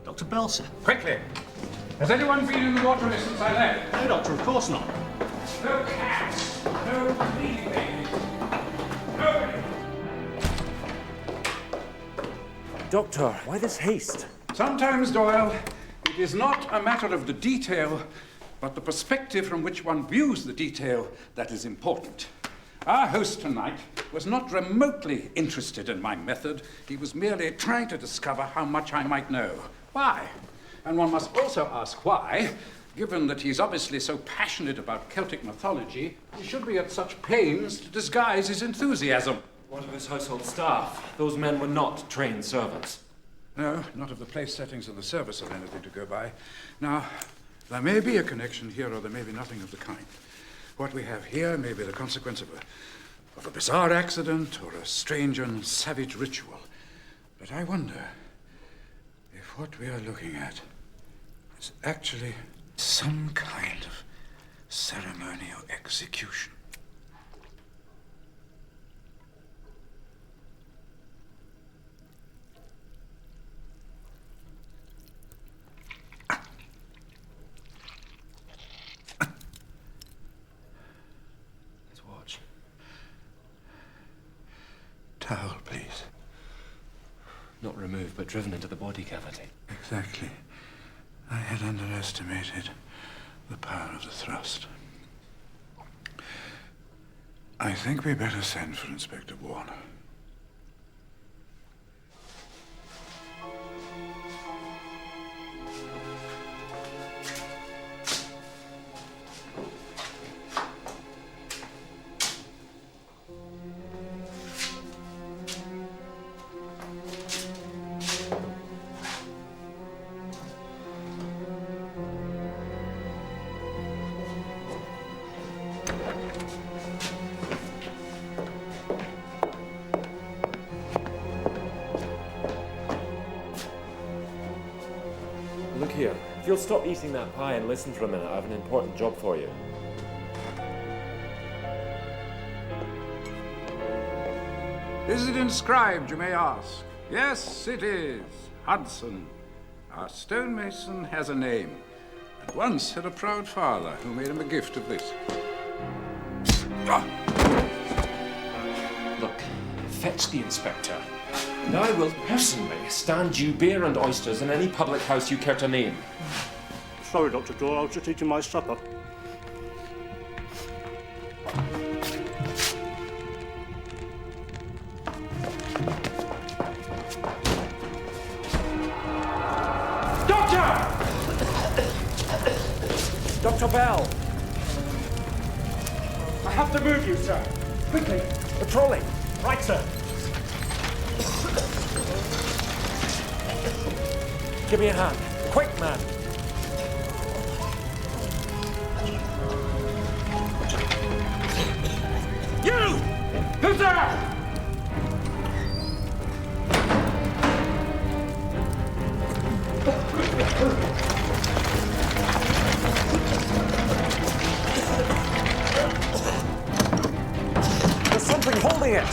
Dr. Bell, sir. Quickly! Has anyone been in the water since I left? No, Doctor, of course not. No cats! No cleaning babies! Nobody! Doctor, why this haste? Sometimes, Doyle, it is not a matter of the detail, but the perspective from which one views the detail that is important. Our host tonight was not remotely interested in my method. He was merely trying to discover how much I might know. Why? And one must also ask why, given that he's obviously so passionate about Celtic mythology, he should be at such pains to disguise his enthusiasm. What of his household staff? Those men were not trained servants. No, not of the place settings of the service of anything to go by. Now, there may be a connection here, or there may be nothing of the kind. What we have here may be the consequence of a bizarre accident or a strange and savage ritual. But I wonder if what we are looking at is actually some kind of ceremonial execution. Towel, please. Not removed, but driven into the body cavity. Exactly. I had underestimated the power of the thrust. I think we better send for Inspector Warner. Look here. If you'll stop eating that pie and listen for a minute, I have an important job for you. Is it inscribed, you may ask? Yes, it is. Hudson. Our stonemason has a name, and once had a proud father who made him a gift of this. Look, fetch the inspector, and I will personally stand you beer and oysters in any public house you care to name. Sorry, Dr. Doyle, I was just eating my supper. Dr. Bell! I have to move you, sir. Quickly, the trolley. Right, sir. Give me a hand. Quick, man. You! Who's there? There's something holding it.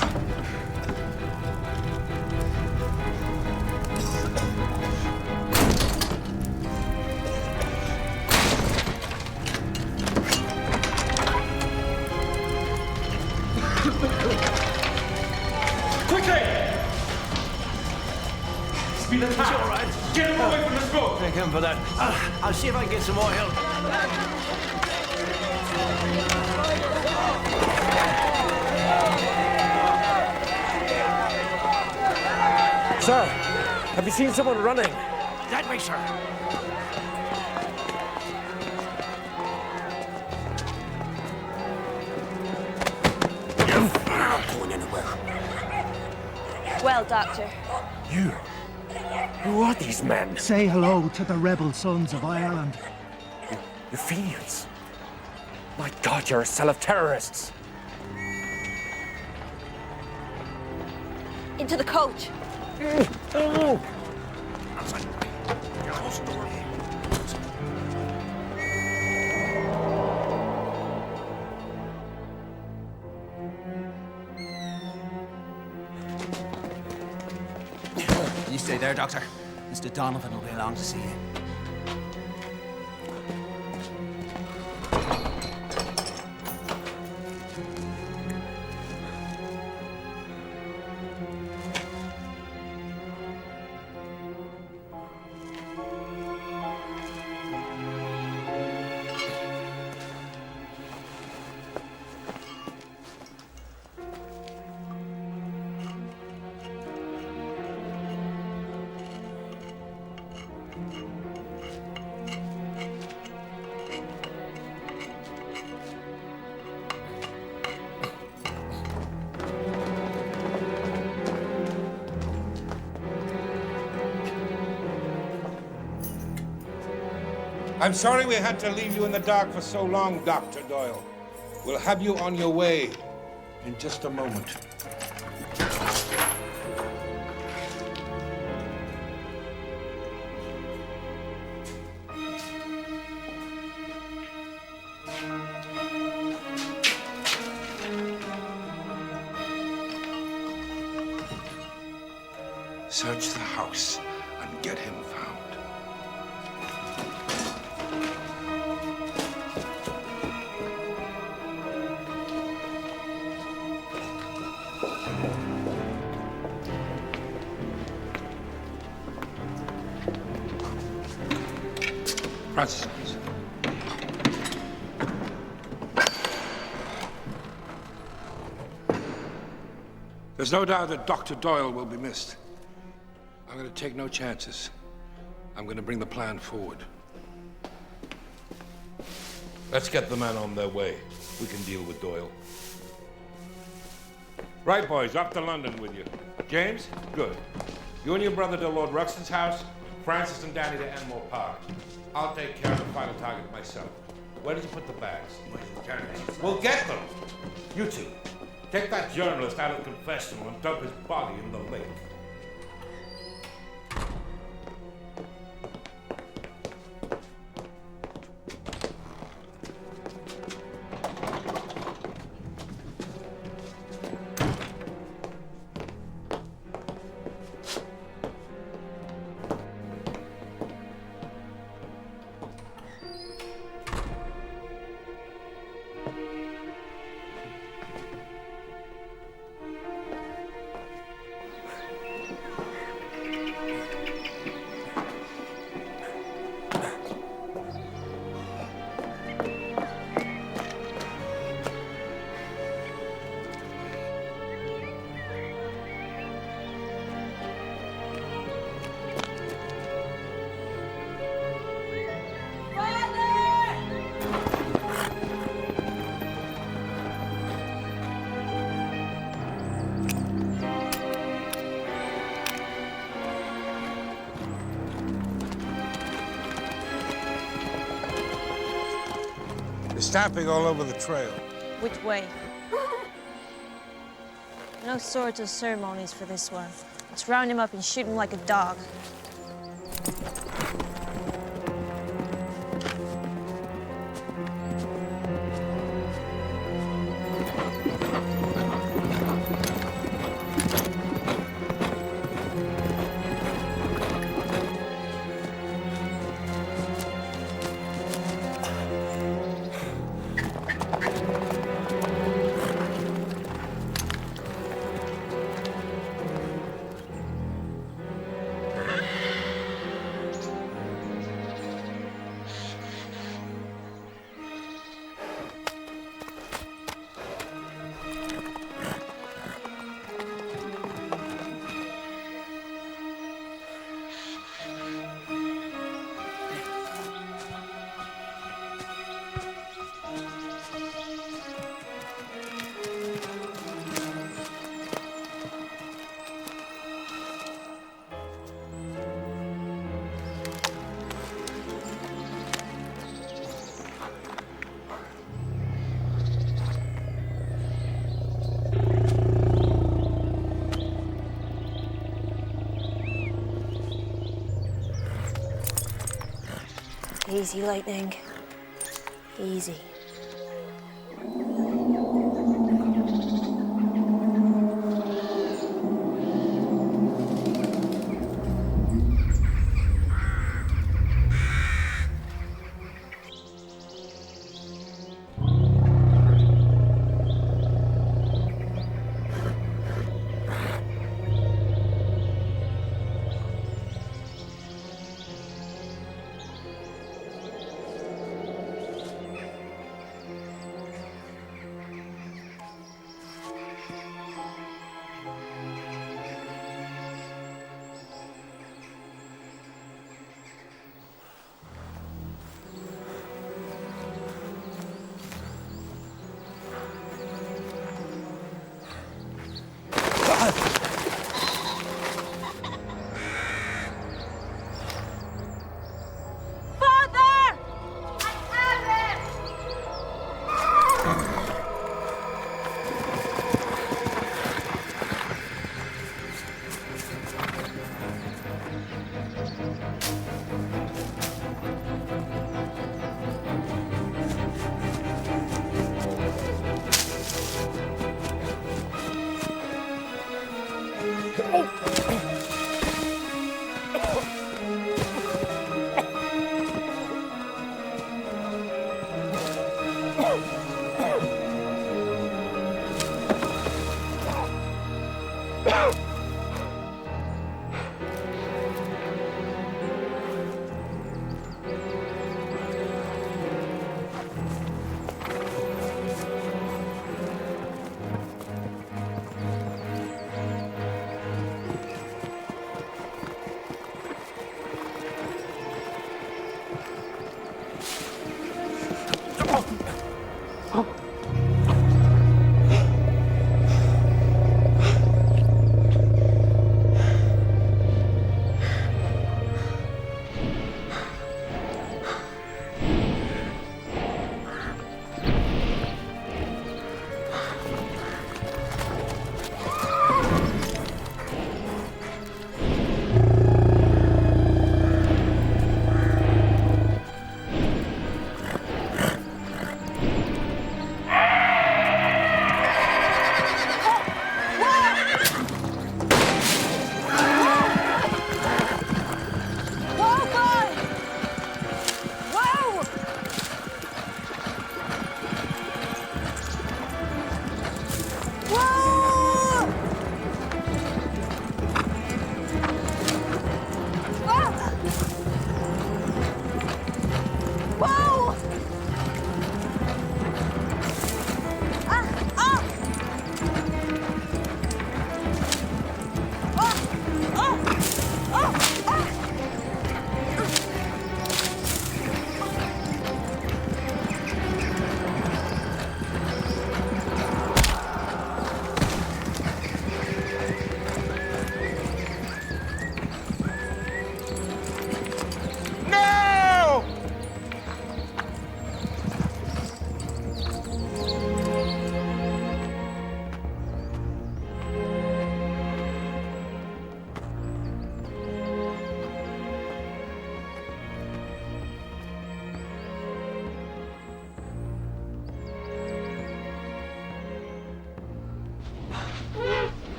Quickly! Speed attack! All right. Get him away from the smoke! Thank him for that. I'll see if I can get some more help. Sir, have you seen someone running? That way, sir. You're not going anywhere. Well, Doctor. You? Who are these men? Say hello to the rebel sons of Ireland. The Fenians. My God, you're a cell of terrorists. Into the coach. Oh. You stay there, Doctor. Mr. Donovan will be along to see you. I'm sorry we had to leave you in the dark for so long, Dr. Doyle. We'll have you on your way in just a moment. Search the house and get him found. Francis, please. There's no doubt that Dr. Doyle will be missed. I'm going to take no chances. I'm going to bring the plan forward. Let's get the men on their way. We can deal with Doyle. Right, boys, up to London with you. James, good. You and your brother to Lord Ruxton's house, Francis and Danny to Enmore Park. I'll take care of the final target myself. Where did you put the bags? We'll get them. You two, take that journalist out of the confessional and dump his body in the lake. Stamping all over the trail. Which way? No swords or ceremonies for this one. Let's round him up and shoot him like a dog. Easy, Lightning. Easy.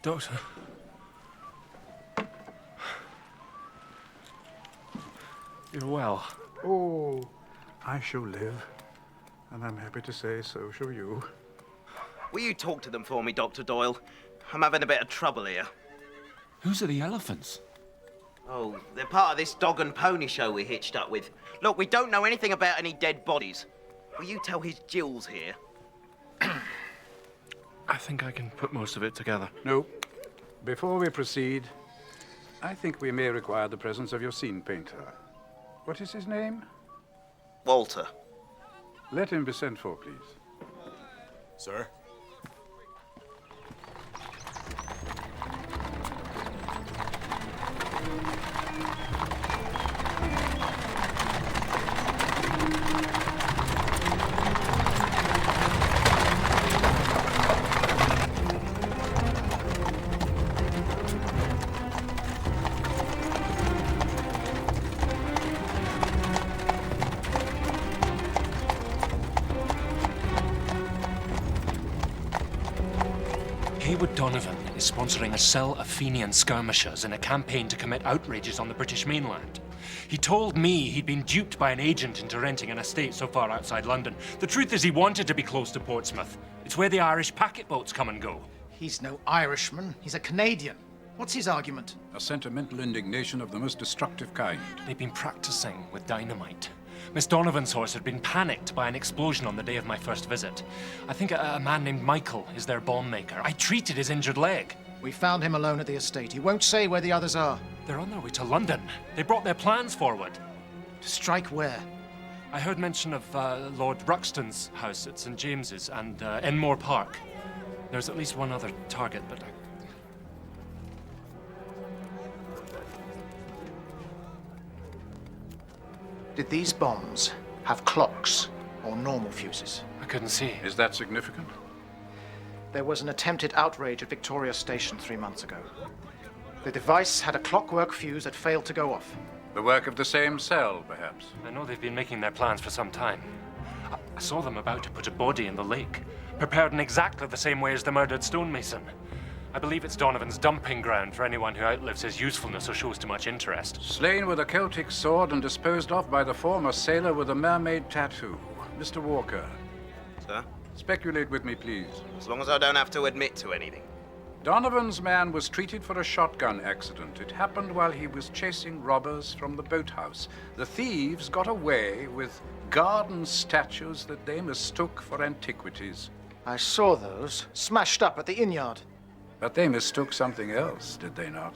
Doctor. You're well. Oh, I shall live. And I'm happy to say so shall you. Will you talk to them for me, Dr. Doyle? I'm having a bit of trouble here. Whose are the elephants? Oh, they're part of this dog and pony show we hitched up with. Look, we don't know anything about any dead bodies. Will you tell his Jill's here? I think I can put most of it together. No. Before we proceed, I think we may require the presence of your scene painter. What is his name? Walter. Let him be sent for, please. Sir? Donovan is sponsoring a cell of Fenian skirmishers in a campaign to commit outrages on the British mainland. He told me he'd been duped by an agent into renting an estate so far outside London. The truth is he wanted to be close to Portsmouth. It's where the Irish packet boats come and go. He's no Irishman. He's a Canadian. What's his argument? A sentimental indignation of the most destructive kind. They've been practicing with dynamite. Miss Donovan's horse had been panicked by an explosion on the day of my first visit. I think a man named Michael is their bomb maker. I treated his injured leg. We found him alone at the estate. He won't say where the others are. They're on their way to London. They brought their plans forward. To strike where? I heard mention of Lord Ruxton's house at St. James's and Enmore Park. There's at least one other target, but Did these bombs have clocks or normal fuses? I couldn't see. Is that significant? There was an attempted outrage at Victoria Station 3 months ago. The device had a clockwork fuse that failed to go off. The work of the same cell, perhaps? I know they've been making their plans for some time. I saw them about to put a body in the lake, prepared in exactly the same way as the murdered stonemason. I believe it's Donovan's dumping ground for anyone who outlives his usefulness or shows too much interest. Slain with a Celtic sword and disposed of by the former sailor with a mermaid tattoo. Mr. Walker. Sir? Speculate with me, please. As long as I don't have to admit to anything. Donovan's man was treated for a shotgun accident. It happened while he was chasing robbers from the boathouse. The thieves got away with garden statues that they mistook for antiquities. I saw those, smashed up at the inn yard. But they mistook something else, did they not?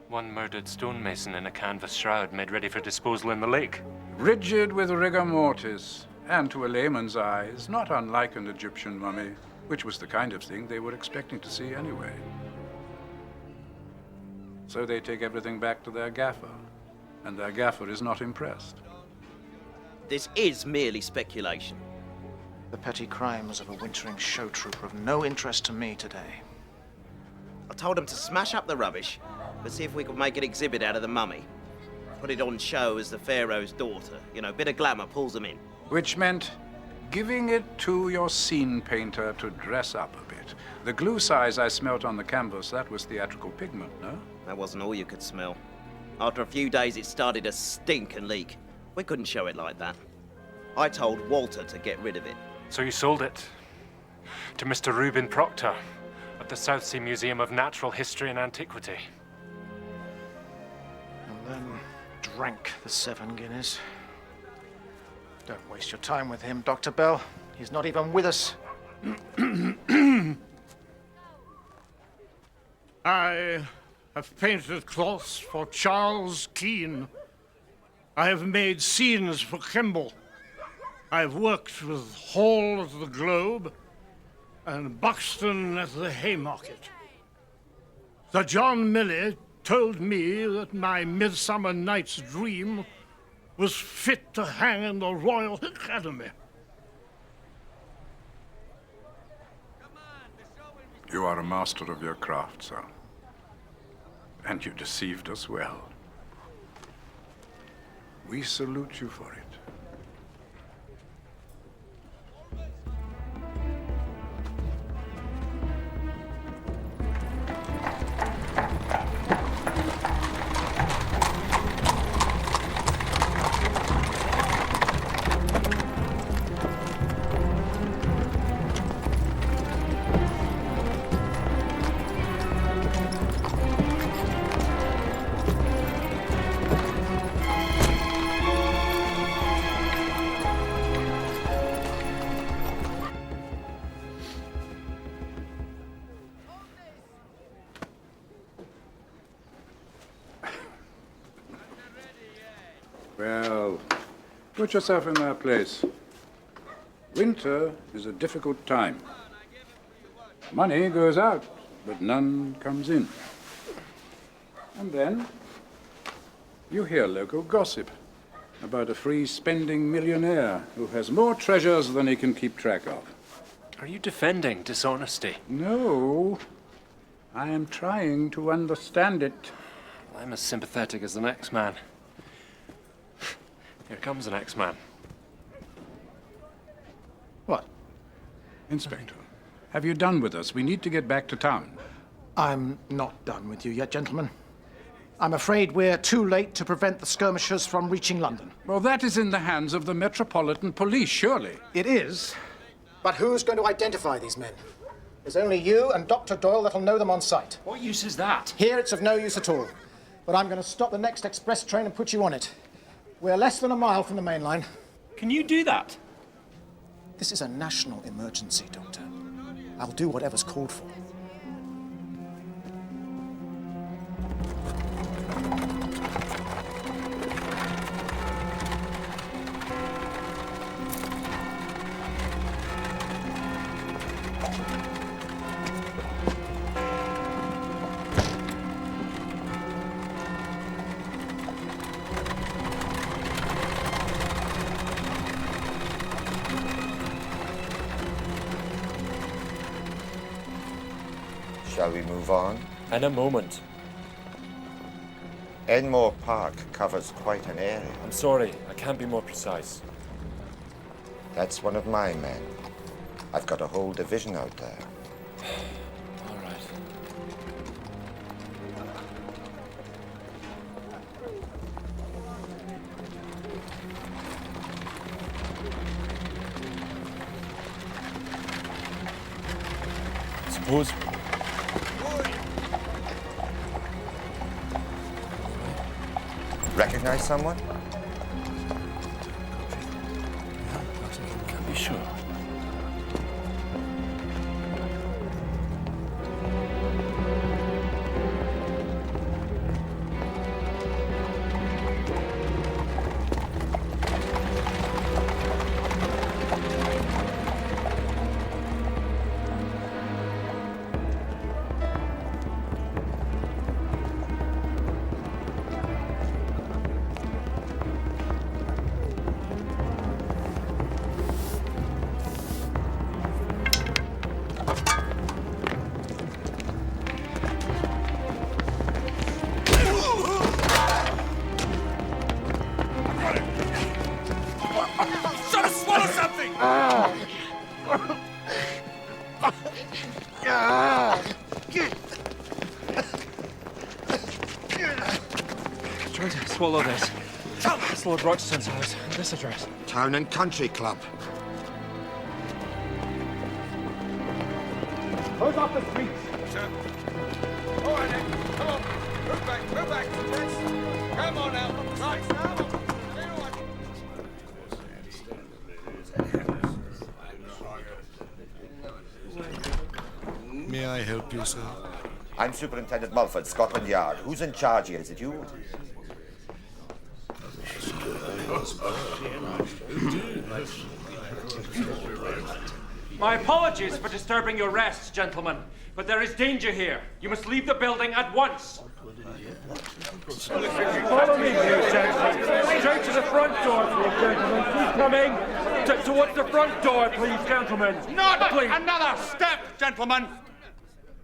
One murdered stonemason in a canvas shroud made ready for disposal in the lake. Rigid with rigor mortis, and to a layman's eyes, not unlike an Egyptian mummy, which was the kind of thing they were expecting to see anyway. So they take everything back to their gaffer, and their gaffer is not impressed. This is merely speculation. The petty crimes of a wintering show trooper of no interest to me today. I told him to smash up the rubbish, but see if we could make an exhibit out of the mummy. Put it on show as the Pharaoh's daughter. You know, a bit of glamour pulls them in. Which meant giving it to your scene painter to dress up a bit. The glue size I smelt on the canvas, that was theatrical pigment, no? That wasn't all you could smell. After a few days, it started to stink and leak. We couldn't show it like that. I told Walter to get rid of it. So you sold it to Mr. Reuben Proctor at the South Sea Museum of Natural History and Antiquity. And then drank the 7 guineas. Don't waste your time with him, Dr. Bell. He's not even with us. I have painted cloths for Charles Keane. I have made scenes for Kemble. I have worked with Hall of the Globe and Buxton at the Haymarket. Sir John Milley told me that my Midsummer Night's Dream was fit to hang in the Royal Academy. You are a master of your craft, sir. And you deceived us well. We salute you for it. Well, put yourself in their place. Winter is a difficult time. Money goes out, but none comes in. And then you hear local gossip about a free-spending millionaire who has more treasures than he can keep track of. Are you defending dishonesty? No, I am trying to understand it. I'm as sympathetic as the next man. Here comes the next man. What? Inspector, have you done with us? We need to get back to town. I'm not done with you yet, gentlemen. I'm afraid we're too late to prevent the skirmishers from reaching London. Well, that is in the hands of the Metropolitan Police, surely. It is. But who's going to identify these men? There's only you and Dr. Doyle that'll know them on sight. What use is that? Here it's of no use at all. But I'm going to stop the next express train and put you on it. We're less than a mile from the main line. Can you do that? This is a national emergency, Doctor. I'll do whatever's called for. Shall we move on? In a moment. Enmore Park covers quite an area. I'm sorry, I can't be more precise. That's one of my men. I've got a whole division out there. All right. Suppose... Recognize someone? Can't be sure. Try to swallow this. It's Lord Rochester's house. This address. Town and Country Club. Close off the streets. Sir. All right, then. Come on. Move back, gents. Come on now. Right, now. May I help you, sir? I'm Superintendent Mulford, Scotland Yard. Who's in charge here? Is it you? My apologies for disturbing your rest, gentlemen, but there is danger here. You must leave the building at once. Follow me, please, gentlemen. Straight to the front door, please, gentlemen. Keep coming. Towards the front door, please, gentlemen. Not please. another step, gentlemen.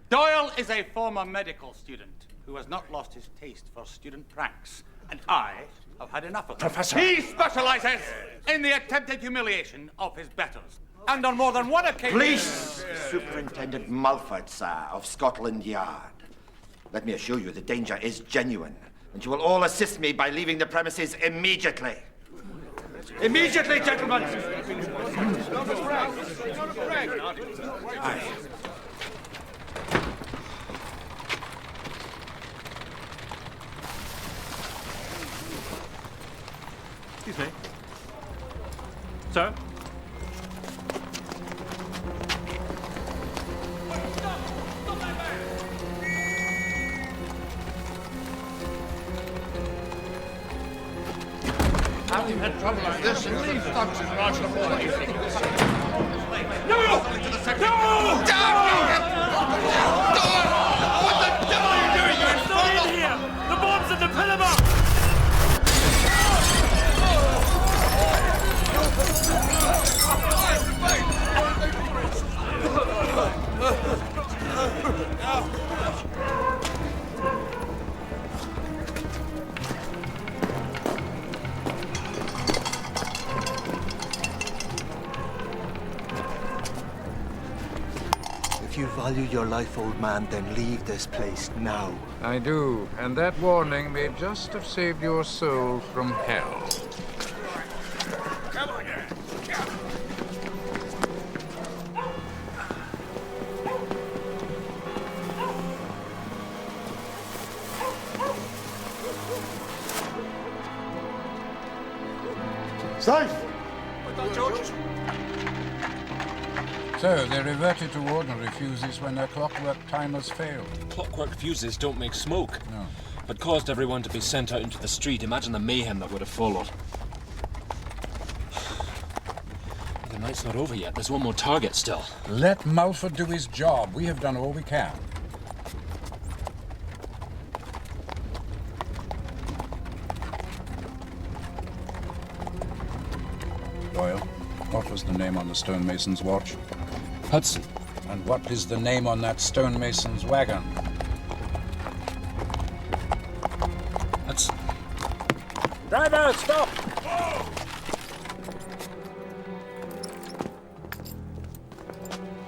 Doyle is a former medical student who has not lost his taste for student pranks, and I have had enough of them. Professor. He specializes in the attempted humiliation of his betters, and on more than one occasion... Police Superintendent Mulford, sir, of Scotland Yard. Let me assure you the danger is genuine, and you will all assist me by leaving the premises immediately. Immediately, gentlemen! Aye. Excuse me. Sir? We've had trouble like this in leaf thugs in Marshall Hall. No! What the devil are you doing? You're not in here! The bomb's in the pillar box! If you value your life, old man, then leave this place now. I do, and that warning may just have saved your soul from hell. Come on, yeah. Safe! George. So, they reverted to ordinary fuses when their clockwork timers failed. Clockwork fuses don't make smoke. No. But caused everyone to be sent out into the street. Imagine the mayhem that would have followed. The night's not over yet. There's one more target still. Let Mulford do his job. We have done all we can. Doyle, what was the name on the stonemason's watch? Hudson. And what is the name on that stonemason's wagon? Hudson. Driver, stop!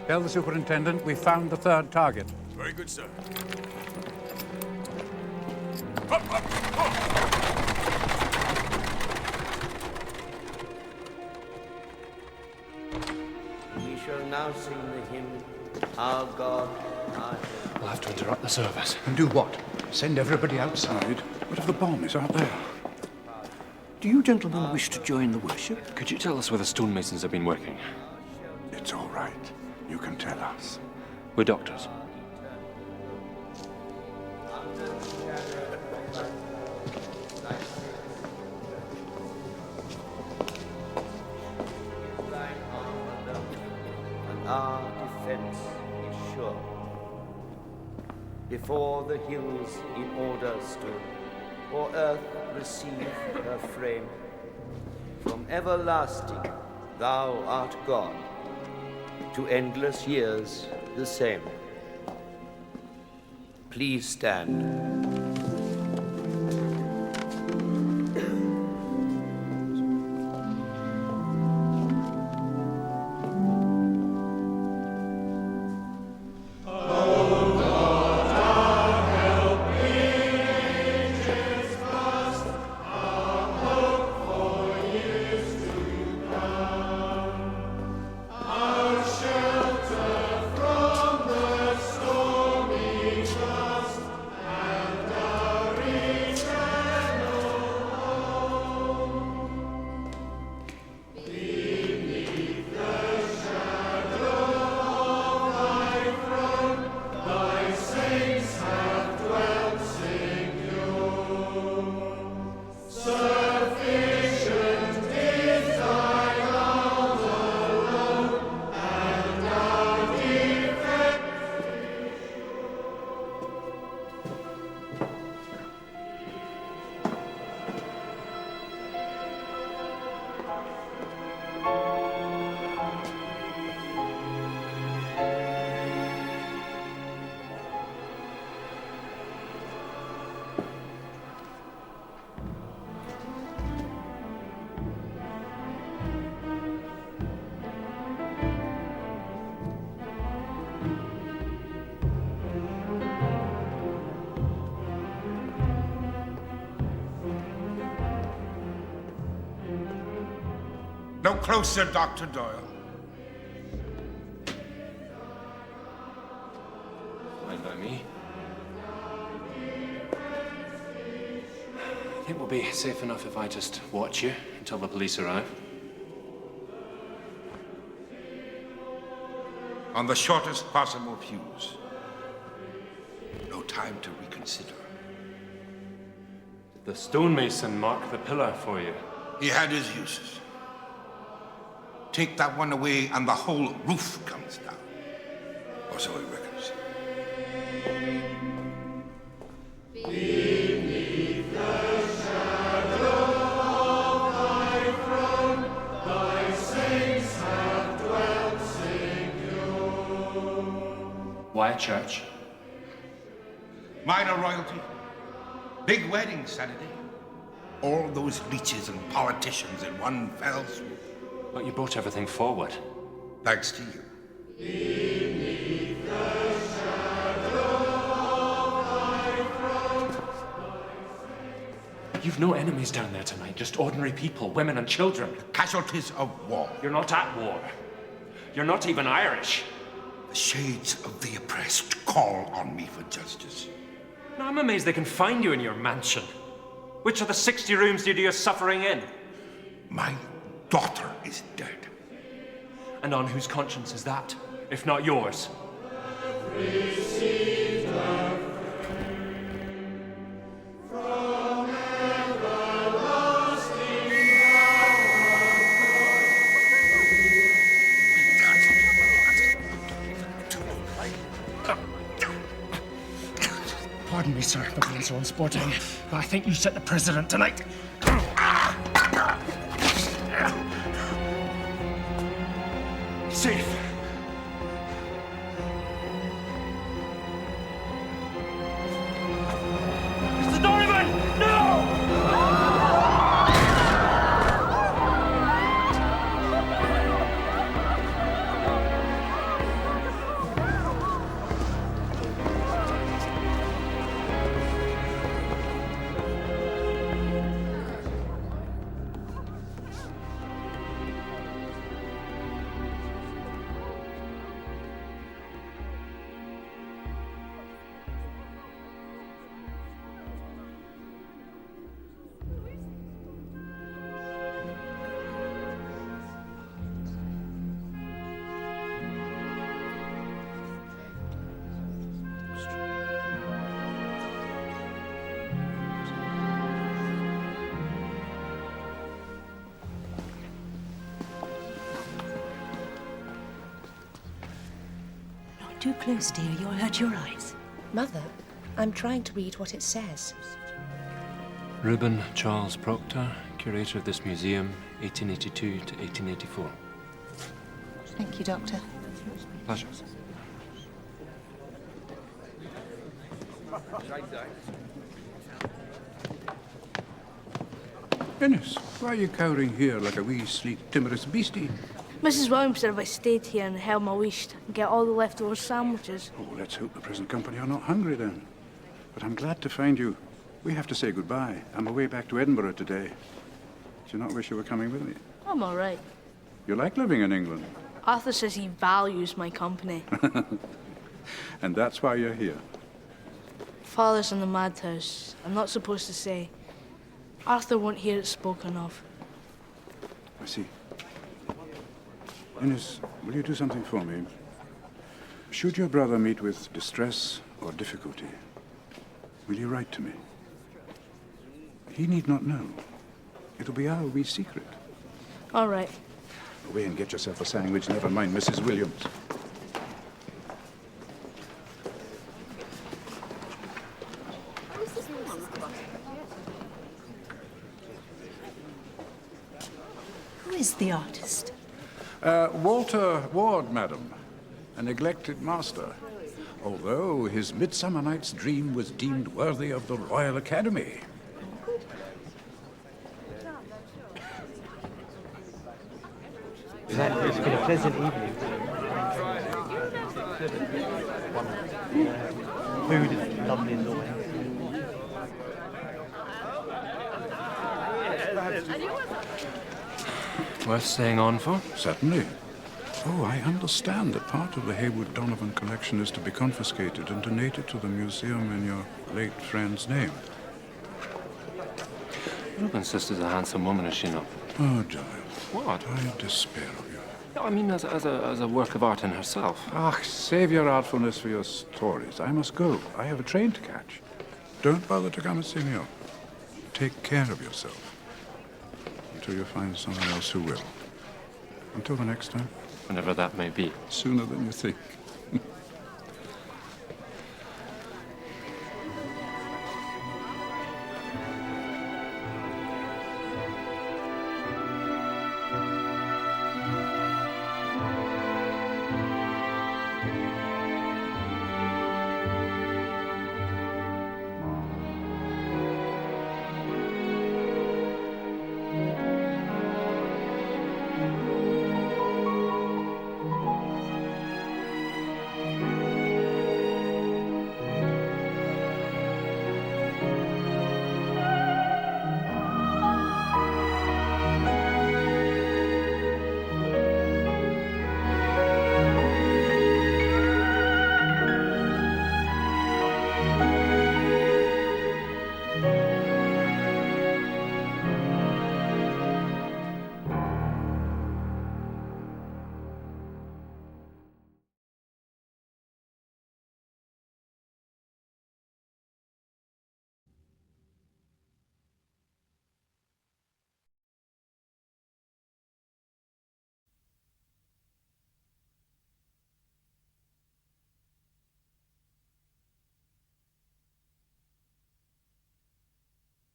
Tell the superintendent we found the third target. Very good, sir. We shall now sing the hymn, Our God, our Heaven. We'll have to interrupt the service. And do what? Send everybody outside? What if the bomb is out there? Do you gentlemen wish to join the worship? Could you tell us where the stonemasons have been working? It's all right. You can tell us. We're doctors. And our defense is sure. Before the hills in order stood, or earth received her frame, from everlasting thou art God, to endless years the same. Please stand. No closer, Dr. Doyle. Fine by me. I think we'll be safe enough if I just watch you until the police arrive. On the shortest possible fuse. No time to reconsider. Did the stonemason mark the pillar for you? He had his uses. Take that one away and the whole roof comes down. Or so he reckons. Beneath the shadow of thy throne, thy saints have dwelt secure. Why a church? Minor royalty. Big wedding Saturday. All those leeches and politicians in one fell swoop. But you brought everything forward. Thanks to you. Beneath the shadow of thy throne. You've no enemies down there tonight, just ordinary people, women and children. Casualties of war. You're not at war. You're not even Irish. The shades of the oppressed call on me for justice. Now, I'm amazed they can find you in your mansion. Which of the 60 rooms do you do your suffering in? My daughter is dead. And on whose conscience is that, if not yours? Received a from everlasting Pardon me, sir, for being so unsporting, but I think you set the precedent tonight. Safe. Mr. Donovan! No! Too close, dear. You'll hurt your eyes. Mother, I'm trying to read what it says. Reuben Charles Proctor, curator of this museum, 1882 to 1884. Thank you, Doctor. Pleasure. Innes, why are you cowering here like a wee, sleek, timorous beastie? Mrs. Williams said if I stayed here and held my wished, I'd get all the leftover sandwiches. Oh, let's hope the present company are not hungry then. But I'm glad to find you. We have to say goodbye. I'm away back to Edinburgh today. Do you not wish you were coming with me? I'm all right. You like living in England? Arthur says he values my company. And that's why you're here. Father's in the madhouse. I'm not supposed to say. Arthur won't hear it spoken of. I see. Innes, will you do something for me? Should your brother meet with distress or difficulty, will you write to me? He need not know. It'll be our wee secret. All right. Away and get yourself a sandwich, never mind Mrs. Williams. Who is the artist? Walter Ward, madam. A neglected master. Although his Midsummer Night's Dream was deemed worthy of the Royal Academy. It's been a pleasant evening. Food is lovely as always. Worth staying on for? Certainly. Oh, I understand that part of the Haywood Donovan collection is to be confiscated and donated to the museum in your late friend's name. Reuben's sister's a handsome woman, is she not? Oh, Giles. What? I despair of you. No, I mean as a work of art in herself. Ah, save your artfulness for your stories. I must go. I have a train to catch. Don't bother to come and see me off. Take care of yourself. until you find someone else who will. Until the next time. Whenever that may be. Sooner than you think.